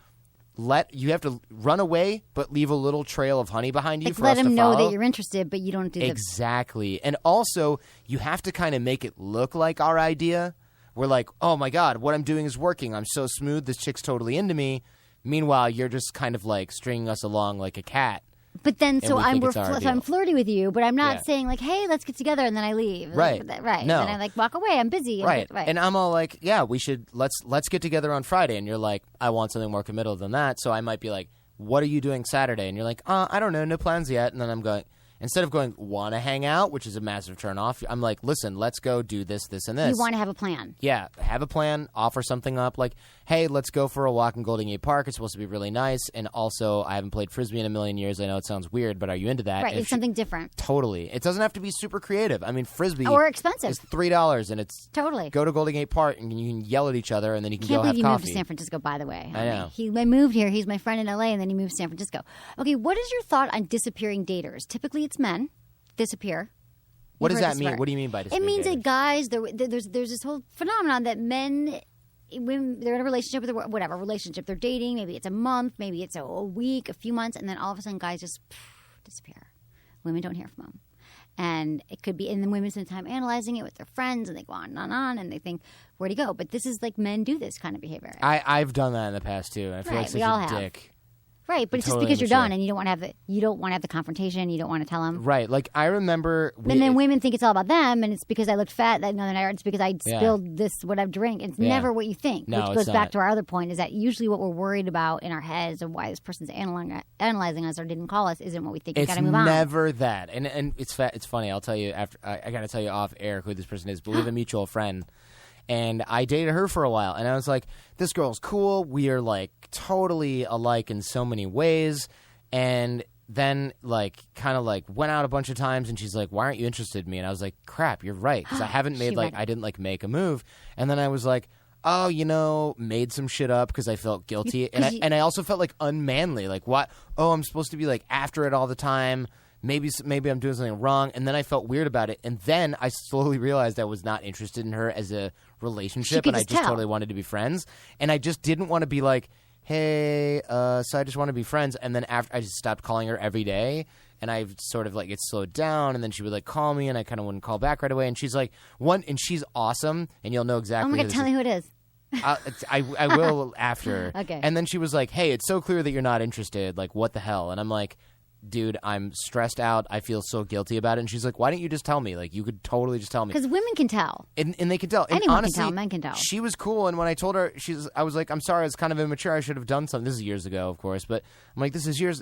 Speaker 9: run away, but leave a little trail of honey behind you for us to follow.
Speaker 1: Let them know that you're interested, but you don't do
Speaker 9: Exactly. And also, you have to kind of make it look like our idea. We're like, oh my God, what I'm doing is working. I'm so smooth. This chick's totally into me. Meanwhile, you're just kind of like stringing us along like a cat.
Speaker 1: But then, so I'm
Speaker 9: I'm
Speaker 1: flirty with you, but I'm not saying like, hey, let's get together, and then I leave.
Speaker 9: Right.
Speaker 1: Right.
Speaker 9: No.
Speaker 1: And I like walk away. I'm busy.
Speaker 9: Right.
Speaker 1: Right.
Speaker 9: And I'm all like, yeah, we should, let's get together on Friday. And you're like, I want something more committal than that. So I might be like, what are you doing Saturday? And you're like, I don't know, no plans yet. And then I'm going, instead of going, want to hang out, which is a massive turnoff, I'm like, listen, let's go do this, this, and this.
Speaker 1: You want to have a plan.
Speaker 9: Yeah, have a plan, offer something up, like, hey, let's go for a walk in Golden Gate Park. It's supposed to be really nice. And also, I haven't played Frisbee in a million years. I know it sounds weird, but are you into that?
Speaker 1: Right, it's something different.
Speaker 9: Totally. It doesn't have to be super creative. I mean, Frisbee
Speaker 1: or expensive.
Speaker 9: is $3, and it's
Speaker 1: totally.
Speaker 9: Go to Golden Gate Park, and you can yell at each other, and then you can go have coffee.
Speaker 1: Can't believe you moved to San Francisco, by the way.
Speaker 9: I know.
Speaker 1: I moved here. He's my friend in LA, and then he moved to San Francisco. Okay, what is your thought on disappearing daters? Typically, it's men. Disappear.
Speaker 9: What does that mean? What do you mean by disappearing?
Speaker 1: It means
Speaker 9: daters?
Speaker 1: that guys, there's this whole phenomenon that men, when they're in a relationship with whatever relationship they're dating, maybe it's a month, maybe it's a week, a few months, and then all of a sudden guys just disappear. Women don't hear from them. And it could be, and then women spend time analyzing it with their friends, and they go on, and they think, where'd he go? But this is like men do this kind of behavior.
Speaker 9: I've done that in the past too. I feel like such a dick.
Speaker 1: Right, but it's
Speaker 9: totally
Speaker 1: just because you're done and you don't want to have the confrontation. You don't want to tell them.
Speaker 9: Right, like I remember.
Speaker 1: And then women think it's all about them, and it's because I looked fat that night, or it's because I spilled this whatever drink. It's never what you think.
Speaker 9: No,
Speaker 1: which goes back to our other point: is that usually what we're worried about in our heads, or why this person's analyzing us or didn't call us, isn't what we think. We got to move on.
Speaker 9: It's never that, and it's funny. I'll tell you after. I got to tell you off air who this person is. But we have a mutual friend. And I dated her for a while, and I was like, this girl's cool. We are, like, totally alike in so many ways. And then, like, kind of, like, went out a bunch of times, and she's like, why aren't you interested in me? And I was like, crap, you're right, because I haven't made, I didn't, like, make a move. And then I was like, oh, made some shit up because I felt guilty. And I also felt, like, unmanly. Like, what? Oh, I'm supposed to be, like, after it all the time. Maybe I'm doing something wrong, and then I felt weird about it, and then I slowly realized I was not interested in her as a relationship, and I just totally wanted to be friends, and I just didn't want to be like, hey, so I just want to be friends, and then after I just stopped calling her every day, and I sort of like it slowed down, and then she would like call me, and I kind of wouldn't call back right away, and she's like and she's awesome, and you'll know exactly.
Speaker 1: Oh my God, tell me who it is.
Speaker 9: I will after.
Speaker 1: Okay.
Speaker 9: And then she was like, hey, it's so clear that you're not interested. Like, what the hell? And I'm like, dude, I'm stressed out. I feel so guilty about it. And she's like, why don't you just tell me? Like, you could totally just tell me.
Speaker 1: Because women can tell.
Speaker 9: And they can tell. And
Speaker 1: anyone
Speaker 9: honestly,
Speaker 1: can tell. Men can tell.
Speaker 9: She was cool. And when I told her, I was like, I'm sorry. It's kind of immature. I should have done something. This is years ago, of course. But I'm like, this is years.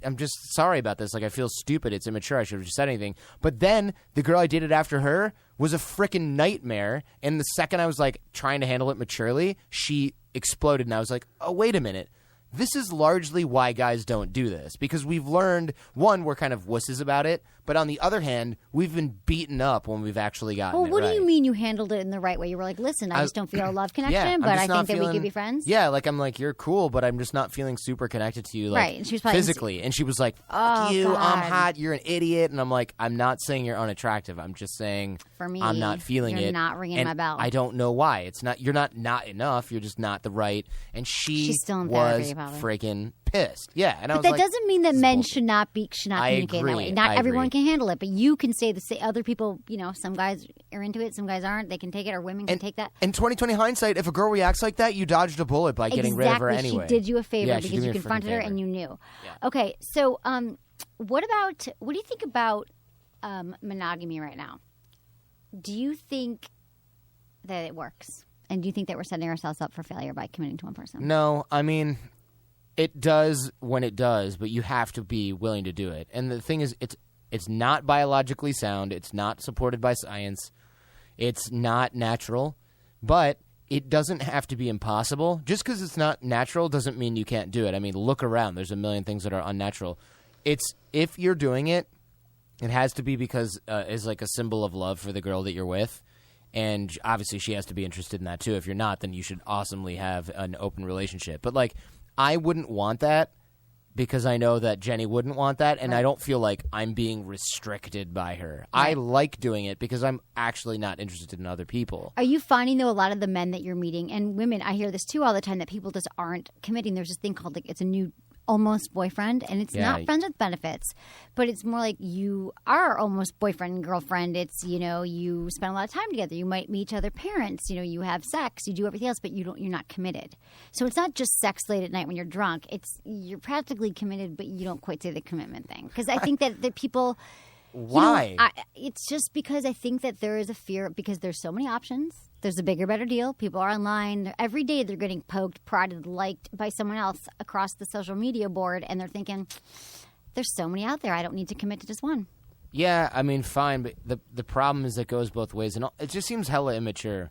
Speaker 9: I'm just sorry about this. Like, I feel stupid. It's immature. I should have just said anything. But then the girl I dated after her was a freaking nightmare. And the second I was like trying to handle it maturely, she exploded. And I was like, oh, wait a minute. This is largely why guys don't do this, because we've learned, one, we're kind of wusses about it, but on the other hand, we've been beaten up when we've actually gotten it right.
Speaker 1: Well, what do you mean you handled it in the right way? You were like, listen, I just don't feel a love connection, but I think that we could be friends?
Speaker 9: Yeah, like I'm like, you're cool, but I'm just not feeling super connected to you like
Speaker 1: right. And she was probably
Speaker 9: physically. And she was like, fuck you, God. I'm hot, you're an idiot. And I'm like, I'm not saying you're unattractive. I'm just saying
Speaker 1: for me,
Speaker 9: I'm not feeling
Speaker 1: you're
Speaker 9: it.
Speaker 1: Not ringing
Speaker 9: and
Speaker 1: my bell.
Speaker 9: I don't know why. It's not. You're not enough. You're just not the right. And she's
Speaker 1: still in
Speaker 9: was
Speaker 1: therapy,
Speaker 9: freaking pissed. Yeah, and I
Speaker 1: but
Speaker 9: was
Speaker 1: that
Speaker 9: like,
Speaker 1: doesn't mean that men should not communicate in that way. Not everyone can handle it, but you can say other people. Some guys are into it, some guys aren't. They can take it, or women can take that.
Speaker 9: In 2020 hindsight, if a girl reacts like that, you dodged a bullet by getting rid of her anyway.
Speaker 1: She did you a favor because you confronted her and you knew. Yeah. Okay, so what do you think about monogamy right now? Do you think that it works? And do you think that we're setting ourselves up for failure by committing to one person?
Speaker 9: No, I mean, it does when it does, but you have to be willing to do it. And the thing is, It's not biologically sound. It's not supported by science. It's not natural. But it doesn't have to be impossible. Just because it's not natural doesn't mean you can't do it. I mean, look around. There's a million things that are unnatural. It's if you're doing it, it has to be because it's like a symbol of love for the girl that you're with. And obviously she has to be interested in that too. If you're not, then you should awesomely have an open relationship. But like, I wouldn't want that because I know that Jenny wouldn't want that. And I don't feel like I'm being restricted by her. Right. I like doing it because I'm actually not interested in other people.
Speaker 1: Are you finding, though, a lot of the men that you're meeting, and women, I hear this too all the time, that people just aren't committing. There's this thing called, like, it's a new almost boyfriend, and it's not friends with benefits, but it's more like you are almost boyfriend and girlfriend. It's, you know, you spend a lot of time together. You might meet each other parents. You know, you have sex. You do everything else, but you're not committed. So it's not just sex late at night when you're drunk. It's you're practically committed, but you don't quite say the commitment thing. Because I think that people...
Speaker 9: Why?
Speaker 1: It's just because I think that there is a fear because there's so many options. There's a bigger, better deal. People are online. Every day they're getting poked, prodded, liked by someone else across the social media board, and they're thinking, there's so many out there. I don't need to commit to just one.
Speaker 9: Yeah, I mean, fine, but the problem is it goes both ways, and it just seems hella immature.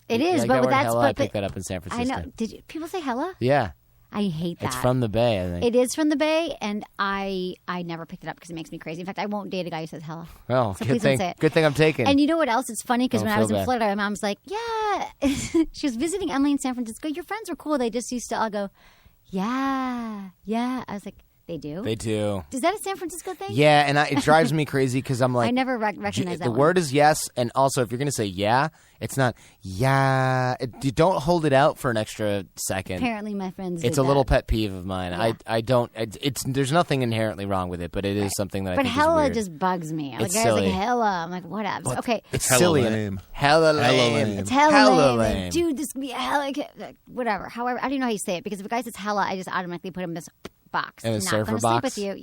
Speaker 1: It is,
Speaker 9: but
Speaker 1: that's...
Speaker 9: hella, I picked that up in San Francisco.
Speaker 1: I know. Did people say hella?
Speaker 9: Yeah.
Speaker 1: I hate that.
Speaker 9: It's from the Bay, I think.
Speaker 1: It is from the Bay, and I never picked it up because it makes me crazy. In fact, I won't date a guy who says hella.
Speaker 9: Oh,
Speaker 1: so
Speaker 9: good thing.
Speaker 1: Say it.
Speaker 9: Good thing I'm taking.
Speaker 1: And you know what else? It's funny because when I was in
Speaker 9: bad.
Speaker 1: Florida, my mom's like, yeah. She was visiting Emily in San Francisco. Your friends were cool. They just used to all go, yeah. I was like, they do?
Speaker 9: They do.
Speaker 1: Is that a San Francisco thing?
Speaker 9: Yeah, and it drives me crazy because I'm like...
Speaker 1: I never recognize that
Speaker 9: The
Speaker 1: one.
Speaker 9: word is yes, and also if you're going to say yeah, it's not yeah. You don't hold it out for an extra second.
Speaker 1: Apparently my friends
Speaker 9: It's
Speaker 1: did
Speaker 9: a little
Speaker 1: that.
Speaker 9: pet peeve of mine.
Speaker 1: Yeah.
Speaker 9: I don't... There's nothing inherently wrong with it, but it is something that I
Speaker 1: But
Speaker 9: think is
Speaker 1: hella
Speaker 9: weird.
Speaker 1: just bugs me. Like,
Speaker 9: It's
Speaker 1: guys
Speaker 9: silly.
Speaker 1: like hella. I'm like, whatever. Okay.
Speaker 9: It's
Speaker 2: Hella
Speaker 9: silly.
Speaker 2: lame.
Speaker 9: Hella lame.
Speaker 2: Hella lame.
Speaker 1: It's hella,
Speaker 9: Hella
Speaker 1: lame.
Speaker 9: lame.
Speaker 1: Dude, this could be hella... Whatever. However, I don't even know how you say it because if a guy says hella, I just automatically put him in this... box.
Speaker 9: In a
Speaker 1: Not
Speaker 9: surfer
Speaker 1: gonna
Speaker 9: box?
Speaker 1: sleep with you.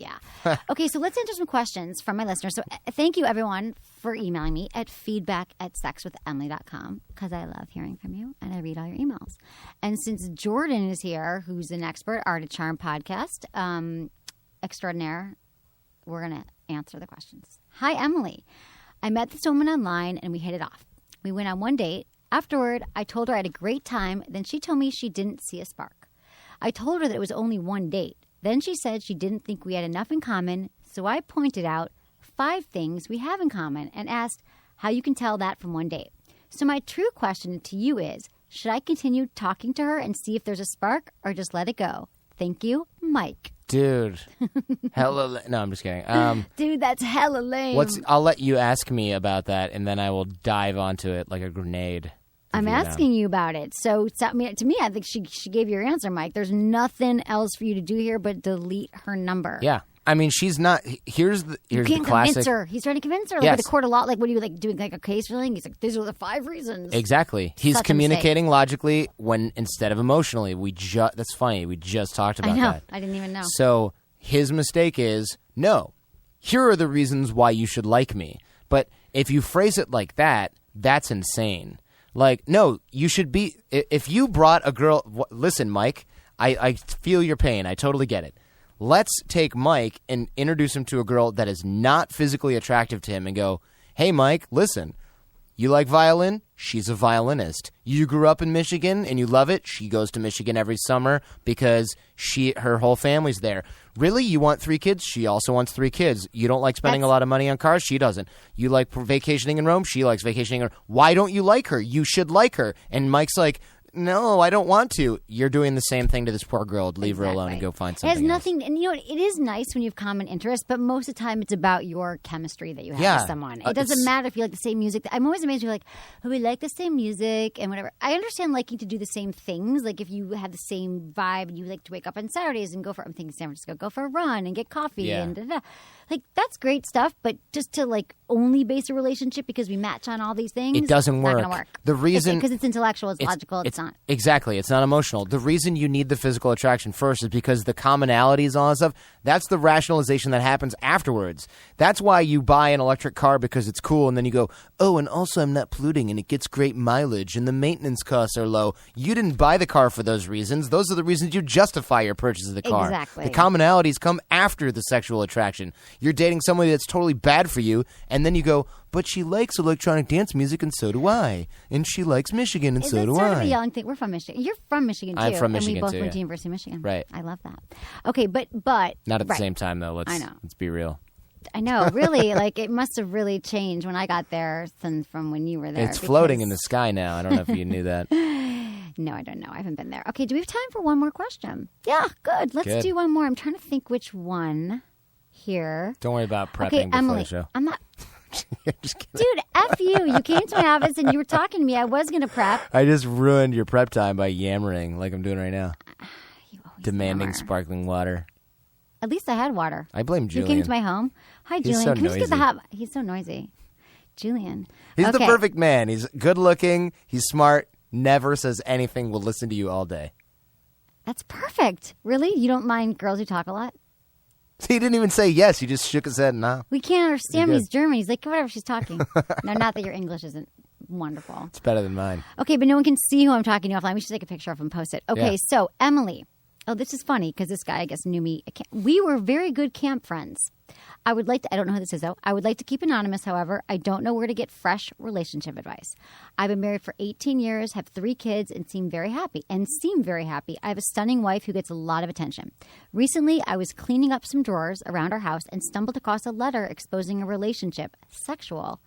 Speaker 1: Yeah. Okay, so let's answer some questions from my listeners. So thank you, everyone, for emailing me at feedback@sexwithemily.com because I love hearing from you and I read all your emails. And since Jordan is here, who's an expert, Art of Charm podcast extraordinaire, we're going to answer the questions. Hi, Emily. I met this woman online and we hit it off. We went on one date. Afterward, I told her I had a great time. Then she told me she didn't see a spark. I told her that it was only one date. Then she said she didn't think we had enough in common, so I pointed out 5 things we have in common and asked how you can tell that from one date. So my true question to you is, should I continue talking to her and see if there's a spark or just let it go? Thank you, Mike.
Speaker 9: Dude. Hella No, I'm just kidding.
Speaker 1: Dude, that's hella lame.
Speaker 9: I'll let you ask me about that, and then I will dive onto it like a grenade.
Speaker 1: I'm asking you about it. So to me, I think she gave you your answer, Mike. There's nothing else for you to do here but delete her number.
Speaker 9: Yeah. I mean, she's not... Here's the
Speaker 1: You can't
Speaker 9: classic...
Speaker 1: convince her. He's trying to convince her. Like
Speaker 9: Yes.
Speaker 1: with the court a lot. Like, what are you, like, doing like a case ruling? He's like, these are the 5 reasons.
Speaker 9: Exactly. He's
Speaker 1: Such a
Speaker 9: communicating logically when instead of emotionally. That's funny. We just talked about
Speaker 1: I know.
Speaker 9: that.
Speaker 1: I didn't even know.
Speaker 9: So his mistake is, no, here are the reasons why you should like me. But if you phrase it like that, that's insane. Like, no, you should be... If you brought a girl... Listen, Mike, I feel your pain. I totally get it. Let's take Mike and introduce him to a girl that is not physically attractive to him and go, hey, Mike, listen, you like violin? She's a violinist. You grew up in Michigan and you love it? She goes to Michigan every summer because her whole family's there. Really? You want 3 kids? She also wants 3 kids. You don't like spending a lot of money on cars? She doesn't. You like vacationing in Rome? She likes vacationing in Rome. Why don't you like her? You should like her. And Mike's like, no, I don't want to. You're doing the same thing to this poor girl. Leave her alone and go find something
Speaker 1: It has nothing,
Speaker 9: else.
Speaker 1: and you know, it is nice when you have common interests, but most of the time it's about your chemistry that you have with someone. It doesn't matter if you like the same music. I'm always amazed when you're like, oh, we like the same music and whatever. I understand liking to do the same things. Like if you have the same vibe and you like to wake up on Saturdays and I'm thinking San Francisco, go for a run and get coffee and da-da. Like that's great stuff, but just to like only base a relationship because we match on all these things.
Speaker 9: It doesn't
Speaker 1: It's
Speaker 9: work.
Speaker 1: not going to work.
Speaker 9: The reason
Speaker 1: because it's intellectual, it's logical, it's not.
Speaker 9: Exactly. It's not emotional. The reason you need the physical attraction first is because the commonalities, all that stuff, that's the rationalization that happens afterwards. That's why you buy an electric car because it's cool, and then you go, oh, and also I'm not polluting, and it gets great mileage, and the maintenance costs are low. You didn't buy the car for those reasons. Those are the reasons you justify your purchase of the car.
Speaker 1: Exactly.
Speaker 9: The commonalities come after the sexual attraction. You're dating somebody that's totally bad for you, and then you go, but she likes electronic dance music, and so do I. And she likes Michigan, and so do
Speaker 1: It's sort
Speaker 9: I.
Speaker 1: of a yelling thing. We're from Michigan. You're from Michigan, too.
Speaker 9: I'm from Michigan,
Speaker 1: and we both
Speaker 9: too,
Speaker 1: went to
Speaker 9: yeah.
Speaker 1: University of Michigan.
Speaker 9: Right.
Speaker 1: I love that. Okay, but
Speaker 9: Not at the
Speaker 1: right.
Speaker 9: same time, though.
Speaker 1: I know.
Speaker 9: Let's be real.
Speaker 1: I know, really. Like, it must have really changed when I got there from when you were there.
Speaker 9: It's floating in the sky now. I don't know if you knew that.
Speaker 1: No, I don't know. I haven't been there. Okay, do we have time for one more question? Yeah, good. Let's
Speaker 9: Good.
Speaker 1: do one more. I'm trying to think which one here.
Speaker 9: Don't worry about prepping
Speaker 1: Okay,
Speaker 9: before
Speaker 1: Emily,
Speaker 9: the show.
Speaker 1: I'm not...
Speaker 9: Just kidding.
Speaker 1: Dude, F you. You came to my office and you were talking to me. I was going to prep.
Speaker 9: I just ruined your prep time by yammering like I'm doing right now.
Speaker 1: You always
Speaker 9: Demanding
Speaker 1: yammer.
Speaker 9: sparkling water.
Speaker 1: At least I had water.
Speaker 9: I blame
Speaker 1: You
Speaker 9: Julian.
Speaker 1: came to my home. Hi,
Speaker 9: He's
Speaker 1: Julian.
Speaker 9: so
Speaker 1: Can we just get the
Speaker 9: noisy.
Speaker 1: hot... He's so noisy. Julian.
Speaker 9: He's the
Speaker 1: Okay.
Speaker 9: perfect man. He's good looking. He's smart. Never says anything. Will listen to you all day.
Speaker 1: That's perfect. Really? You don't mind girls who talk a lot?
Speaker 9: He didn't even say yes. He just shook his head. No,
Speaker 1: We can't understand.
Speaker 9: You're
Speaker 1: He's German. He's like, whatever, she's talking. No, not that your English isn't wonderful.
Speaker 9: it's better than mine.
Speaker 1: Okay, but no one can see who I'm talking to offline. We should take a picture of him and post it. Okay,
Speaker 9: Yeah.
Speaker 1: so Emily. Oh, this is funny because this guy, I guess, knew me. We were very good camp friends. I don't know who this is, though. I would like to keep anonymous, however. I don't know where to get fresh relationship advice. I've been married for 18 years, have 3 kids, and seem very happy. I have a stunning wife who gets a lot of attention. Recently, I was cleaning up some drawers around our house and stumbled across a letter exposing a relationship, sexual,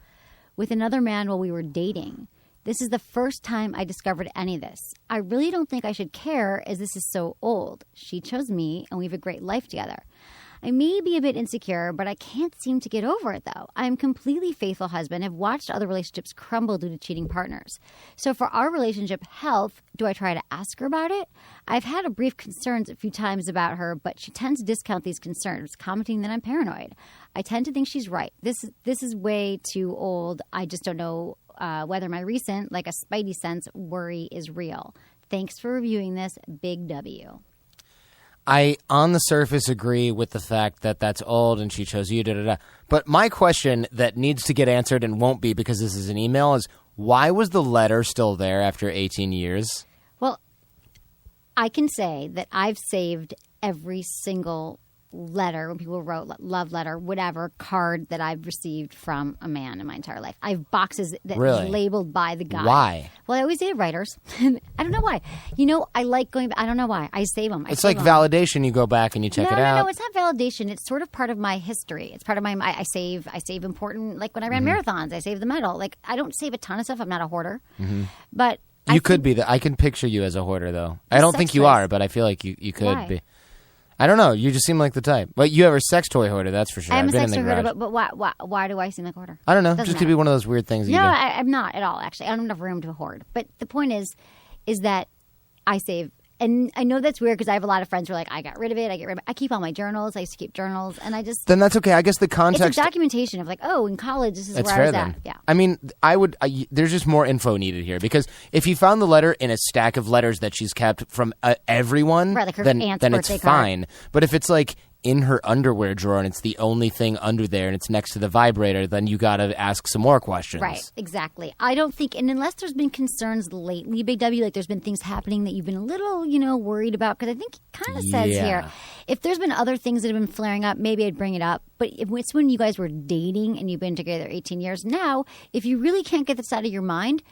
Speaker 1: with another man while we were dating. This is the first time I discovered any of this. I really don't think I should care as this is so old. She chose me, and we have a great life together. I may be a bit insecure, but I can't seem to get over it, though. I am a completely faithful husband, have watched other relationships crumble due to cheating partners. So for our relationship health, do I try to ask her about it? I've had a brief concerns a few times about her, but she tends to discount these concerns, commenting that I'm paranoid. I tend to think she's right. This is way too old. I just don't know whether my recent, like a spidey sense, worry is real. Thanks for reviewing this. Big W.
Speaker 9: I, on the surface, agree with the fact that that's old and she chose you, da-da-da. But my question that needs to get answered and won't be because this is an email is, why was the letter still there after 18 years?
Speaker 1: Well, I can say that I've saved every single letter when people wrote love letter, whatever card that I've received from a man in my entire life. I have boxes that
Speaker 9: Really?
Speaker 1: labeled by the guy.
Speaker 9: Why?
Speaker 1: Well, I always dated writers. I don't know why. You know, I like going back. I don't know why. I save them.
Speaker 9: It's like validation. You go back and you check it out.
Speaker 1: No, it's not validation. It's sort of part of my history. It's part of my. I save important. Like when I ran
Speaker 9: Mm-hmm.
Speaker 1: marathons, I save the medal. Like I don't save a ton of stuff. I'm not a hoarder, but
Speaker 9: You could be I can picture you as a hoarder, though. I don't think you
Speaker 1: toys.
Speaker 9: are, but I feel like you could
Speaker 1: Why?
Speaker 9: be. I don't know. You just seem like the type. But you have a sex toy hoarder, that's for sure.
Speaker 1: I'm
Speaker 9: I've
Speaker 1: a
Speaker 9: been
Speaker 1: sex
Speaker 9: in the
Speaker 1: hoarder.
Speaker 9: garage.
Speaker 1: But why do I seem like a hoarder?
Speaker 9: I don't know.
Speaker 1: Doesn't
Speaker 9: Just could
Speaker 1: matter.
Speaker 9: be one of those weird things that
Speaker 1: No,
Speaker 9: you do.
Speaker 1: I'm not at all. Actually, I don't have enough room to hoard. But the point is that I save. And I know that's weird because I have a lot of friends who are like, I got rid of it. I keep all my journals. I used to keep journals, and I just.
Speaker 9: Then that's okay. I guess the
Speaker 1: It's
Speaker 9: context.
Speaker 1: a documentation of like, oh, in college, this is
Speaker 9: It's
Speaker 1: where
Speaker 9: fair
Speaker 1: I was
Speaker 9: then.
Speaker 1: at. Yeah.
Speaker 9: I mean, there's just more info needed here because if you found the letter in a stack of letters that she's kept from everyone,
Speaker 1: Right, like her
Speaker 9: then
Speaker 1: aunt's
Speaker 9: it's
Speaker 1: birthday card.
Speaker 9: fine. But if it's like in her underwear drawer and it's the only thing under there and it's next to the vibrator, then you got to ask some more questions.
Speaker 1: Right, exactly. I don't think, and unless there's been concerns lately, Big W, like there's been things happening that you've been a little, worried about, because I think it kind of says
Speaker 9: Yeah.
Speaker 1: here, if there's been other things that have been flaring up, maybe I'd bring it up. But if it's when you guys were dating and you've been together 18 years, now, if you really can't get this out of your mind,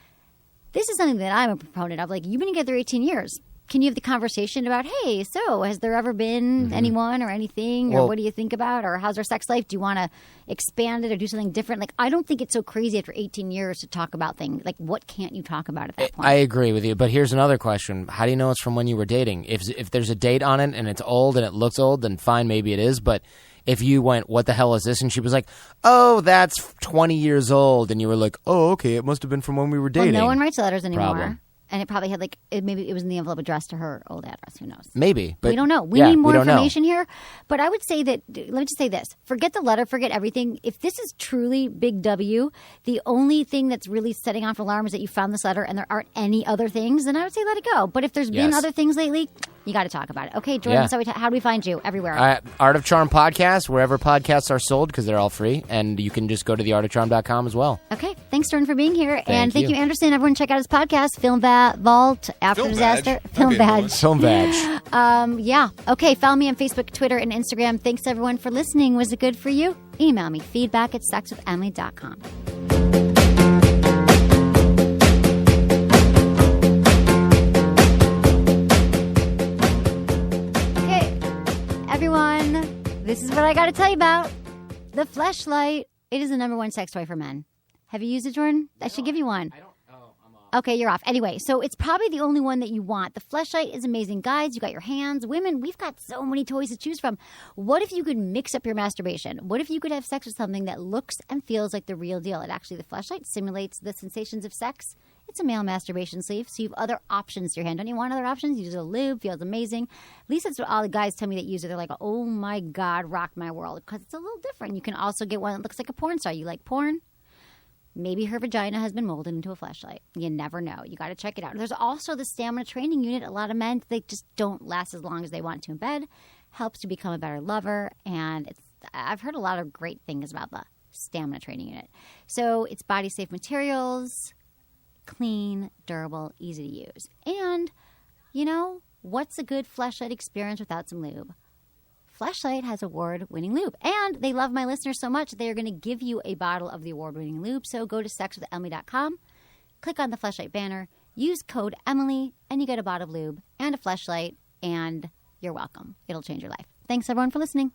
Speaker 1: this is something that I'm a proponent of. Like, you've been together 18 years. Can you have the conversation about, hey, so has there ever been anyone or anything? Or
Speaker 9: Well-
Speaker 1: what do you think about? Or how's our sex life? Do you want to expand it or do something different? Like, I don't think it's so crazy after 18 years to talk about things. Like, what can't you talk about at that point?
Speaker 9: I agree with you, but here's another question. How do you know it's from when you were dating? If there's a date on it and it's old and it looks old, then fine, maybe it is. But if you went, what the hell is this? And she was like, oh, that's 20 years old. And you were like, oh, okay, it must have been from when we were dating.
Speaker 1: Well, no one writes letters anymore.
Speaker 9: Problem.
Speaker 1: And it probably had maybe it was in the envelope addressed to her old address. Who knows?
Speaker 9: Maybe. But
Speaker 1: we don't know. We need more information here. But I would say that, let me just say this. Forget the letter, forget everything. If this is truly big W, the only thing that's really setting off alarm is that you found this letter and there aren't any other things, then I would say let it go. But if there's been other things lately, you got to talk about it. Okay, Jordan, so how do we find you? Everywhere.
Speaker 9: Art of Charm podcast, wherever podcasts are sold, because they're all free. And you can just go to theartofcharm.com as well.
Speaker 1: Okay. Thanks, Jordan, for being here. Thank you, Anderson. Everyone check out his podcast, Film Vault After
Speaker 2: Film
Speaker 1: Disaster.
Speaker 2: Badge.
Speaker 1: Film Badge.
Speaker 9: Film Badge.
Speaker 1: Yeah. Okay. Follow me on Facebook, Twitter, and Instagram. Thanks, everyone, for listening. Was it good for you? Email me, feedback@sexwithemily.com. Everyone, this is what I got to tell you about. The fleshlight. It is the #1 sex toy for men. Have you used it, Jordan? I should give you one.
Speaker 9: I don't. Oh, I'm off.
Speaker 1: Okay, you're off. Anyway, so it's probably the only one that you want. The fleshlight is amazing. Guys, you got your hands. Women, we've got so many toys to choose from. What if you could mix up your masturbation? What if you could have sex with something that looks and feels like the real deal? The fleshlight simulates the sensations of sex. It's a male masturbation sleeve, so you have other options to your hand. Don't you want other options? Use a lube, feels amazing. At least that's what all the guys tell me that use it. They're like, oh my God, rocked my world. Because it's a little different. You can also get one that looks like a porn star. You like porn? Maybe her vagina has been molded into a fleshlight. You never know. You got to check it out. There's also the stamina training unit. A lot of men, they just don't last as long as they want to in bed. Helps to become a better lover. And I've heard a lot of great things about the stamina training unit. So it's body safe materials. Clean, durable, easy to use. And, what's a good fleshlight experience without some lube? Fleshlight has award-winning lube. And they love my listeners so much, they're going to give you a bottle of the award-winning lube. So go to sexwithemily.com, click on the fleshlight banner, use code Emily, and you get a bottle of lube and a fleshlight, and you're welcome. It'll change your life. Thanks, everyone, for listening.